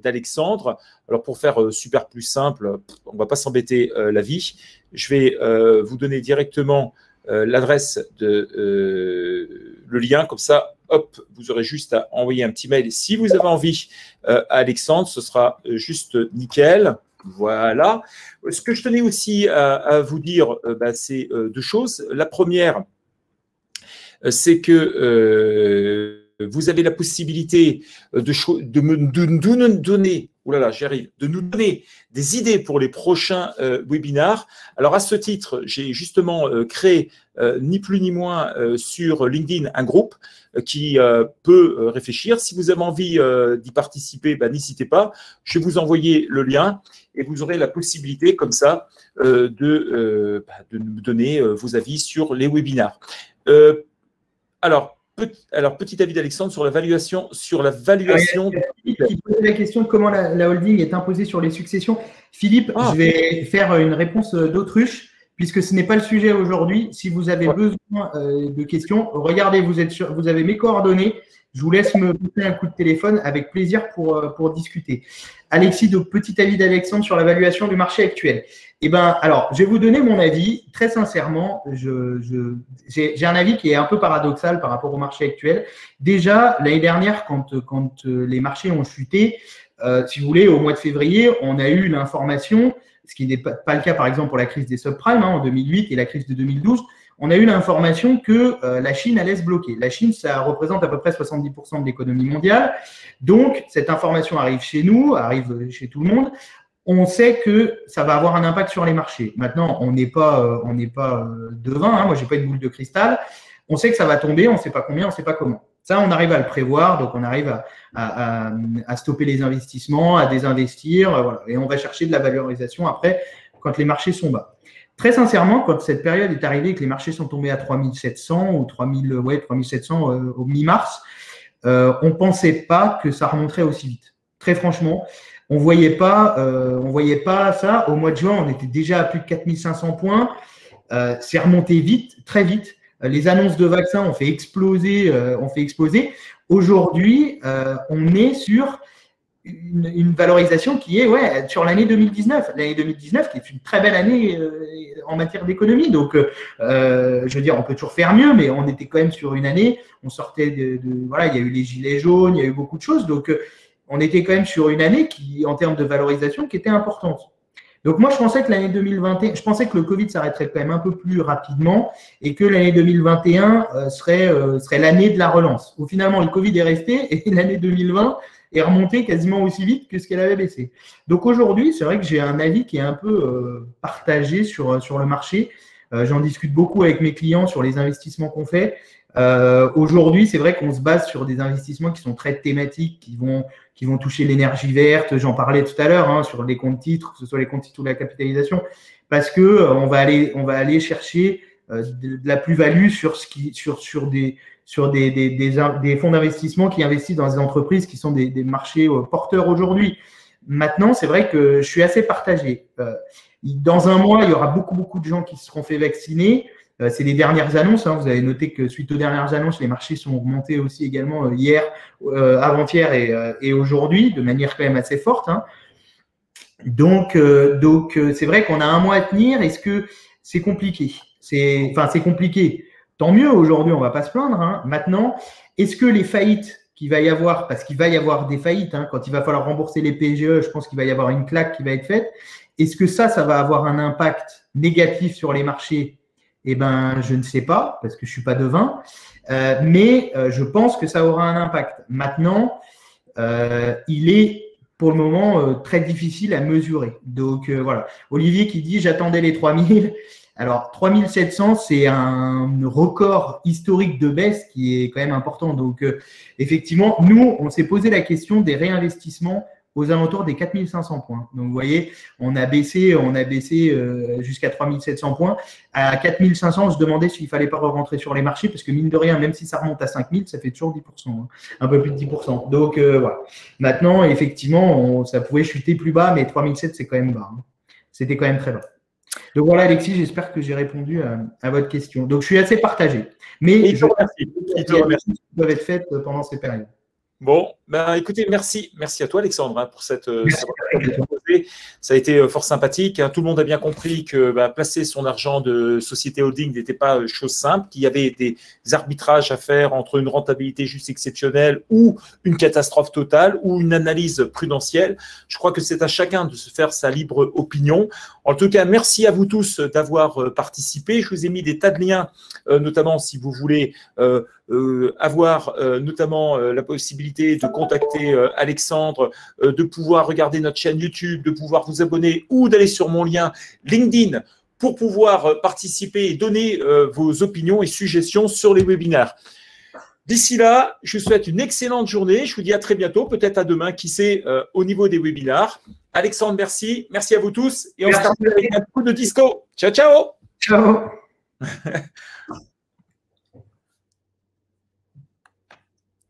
d'Alexandre. Alors pour faire super plus simple, on ne va pas s'embêter la vie. Je vais vous donner directement l'adresse le lien, comme ça, hop, vous aurez juste à envoyer un petit mail. Si vous avez envie à Alexandre, ce sera juste nickel. Voilà. Ce que je tenais aussi à vous dire, c'est deux choses. La première, c'est que vous avez la possibilité de nous donner, de nous donner des idées pour les prochains webinars. Alors, à ce titre, j'ai justement créé ni plus ni moins sur LinkedIn un groupe qui peut réfléchir. Si vous avez envie d'y participer, n'hésitez pas. Je vais vous envoyer le lien et vous aurez la possibilité comme ça de nous donner vos avis sur les webinars. Alors, petit avis d'Alexandre sur la valuation. Qui posait la question de comment la holding est imposée sur les successions. Philippe, je vais faire une réponse d'autruche, puisque ce n'est pas le sujet aujourd'hui. Si vous avez besoin de questions, regardez, vous avez mes coordonnées. Je vous laisse me passer un coup de téléphone avec plaisir pour discuter. Alexis, donc petit avis d'Alexandre sur la valuation du marché actuel. Alors, je vais vous donner mon avis. Très sincèrement, j'ai un avis qui est un peu paradoxal par rapport au marché actuel. Déjà, l'année dernière, quand les marchés ont chuté, si vous voulez, au mois de février, on a eu l'information, ce qui n'est pas le cas, par exemple, pour la crise des subprimes en 2008 et la crise de 2012, on a eu l'information que la Chine allait se bloquer. La Chine, ça représente à peu près 70% de l'économie mondiale. Donc, cette information arrive chez nous, arrive chez tout le monde. On sait que ça va avoir un impact sur les marchés. Maintenant, on n'est pas devin. Moi, je n'ai pas une boule de cristal. On sait que ça va tomber, on ne sait pas combien, on ne sait pas comment. Ça, on arrive à le prévoir, donc on arrive à stopper les investissements, à désinvestir, voilà. Et on va chercher de la valorisation après quand les marchés sont bas. Très sincèrement, quand cette période est arrivée et que les marchés sont tombés à 3700 ou 3700 au mi-mars, on ne pensait pas que ça remonterait aussi vite. Très franchement, on voyait pas ça. Au mois de juin, on était déjà à plus de 4500 points. C'est remonté vite, très vite. Les annonces de vaccins ont fait exploser. Aujourd'hui, on est sur une valorisation qui est sur l'année 2019. L'année 2019 qui est une très belle année en matière d'économie. Donc, je veux dire, on peut toujours faire mieux, mais on était quand même sur une année. On sortait voilà, il y a eu les gilets jaunes, il y a eu beaucoup de choses. Donc, on était quand même sur une année qui, en termes de valorisation, qui était importante. Donc moi, je pensais que l'année 2021, je pensais que le Covid s'arrêterait quand même un peu plus rapidement et que l'année 2021 serait l'année de la relance. Où finalement, le Covid est resté et l'année 2020 est remontée quasiment aussi vite que ce qu'elle avait baissé. Donc aujourd'hui, c'est vrai que j'ai un avis qui est un peu partagé sur le marché. J'en discute beaucoup avec mes clients sur les investissements qu'on fait. Aujourd'hui, c'est vrai qu'on se base sur des investissements qui sont très thématiques, qui vont toucher l'énergie verte. J'en parlais tout à l'heure sur les comptes titres, que ce soit les comptes titres ou la capitalisation, parce que on va aller chercher de la plus-value sur des fonds d'investissement qui investissent dans des entreprises qui sont des marchés porteurs aujourd'hui. Maintenant, c'est vrai que je suis assez partagé. Dans un mois, il y aura beaucoup de gens qui se seront fait vacciner. C'est les dernières annonces. Vous avez noté que suite aux dernières annonces, les marchés sont remontés aussi également hier, avant-hier et aujourd'hui, de manière quand même assez forte. Donc, c'est vrai qu'on a un mois à tenir. Est-ce que c'est compliqué? C'est compliqué. Tant mieux, aujourd'hui, on ne va pas se plaindre. Maintenant, est-ce que les faillites qu'il va y avoir, parce qu'il va y avoir des faillites, quand il va falloir rembourser les PGE, je pense qu'il va y avoir une claque qui va être faite. Est-ce que ça va avoir un impact négatif sur les marchés? Eh ben, je ne sais pas, parce que je ne suis pas devin, mais je pense que ça aura un impact. Maintenant, il est pour le moment très difficile à mesurer. Donc voilà. Olivier qui dit j'attendais les 3000. Alors 3700, c'est un record historique de baisse qui est quand même important. Donc effectivement, nous, on s'est posé la question des réinvestissements aux alentours des 4500 points. Donc, vous voyez, on a baissé jusqu'à 3700 points. À 4500, on se demandait s'il ne fallait pas rentrer sur les marchés parce que mine de rien, même si ça remonte à 5000, ça fait toujours 10%, un peu plus de 10%. Donc, voilà. Maintenant, effectivement, ça pouvait chuter plus bas, mais 3700, c'est quand même bas. C'était quand même très bas. Donc, voilà, Alexis, j'espère que j'ai répondu à votre question. Donc, je suis assez partagé. Mais je remercie. Qui doivent être faites pendant ces périodes. Bon, ben écoutez, merci à toi Alexandre pour cette proposée. Ça a été fort sympathique. Tout le monde a bien compris que placer son argent de société holding n'était pas chose simple, qu'il y avait des arbitrages à faire entre une rentabilité juste exceptionnelle ou une catastrophe totale ou une analyse prudentielle. Je crois que c'est à chacun de se faire sa libre opinion. En tout cas, merci à vous tous d'avoir participé. Je vous ai mis des tas de liens, notamment si vous voulez avoir notamment la possibilité de contacter Alexandre, de pouvoir regarder notre chaîne YouTube, de pouvoir vous abonner ou d'aller sur mon lien LinkedIn pour pouvoir participer et donner vos opinions et suggestions sur les webinaires. D'ici là, je vous souhaite une excellente journée. Je vous dis à très bientôt, peut-être à demain, qui sait, au niveau des webinaires. Alexandre, merci. Merci à vous tous. Et on se retrouve avec un coup de disco. Ciao, ciao. Ciao.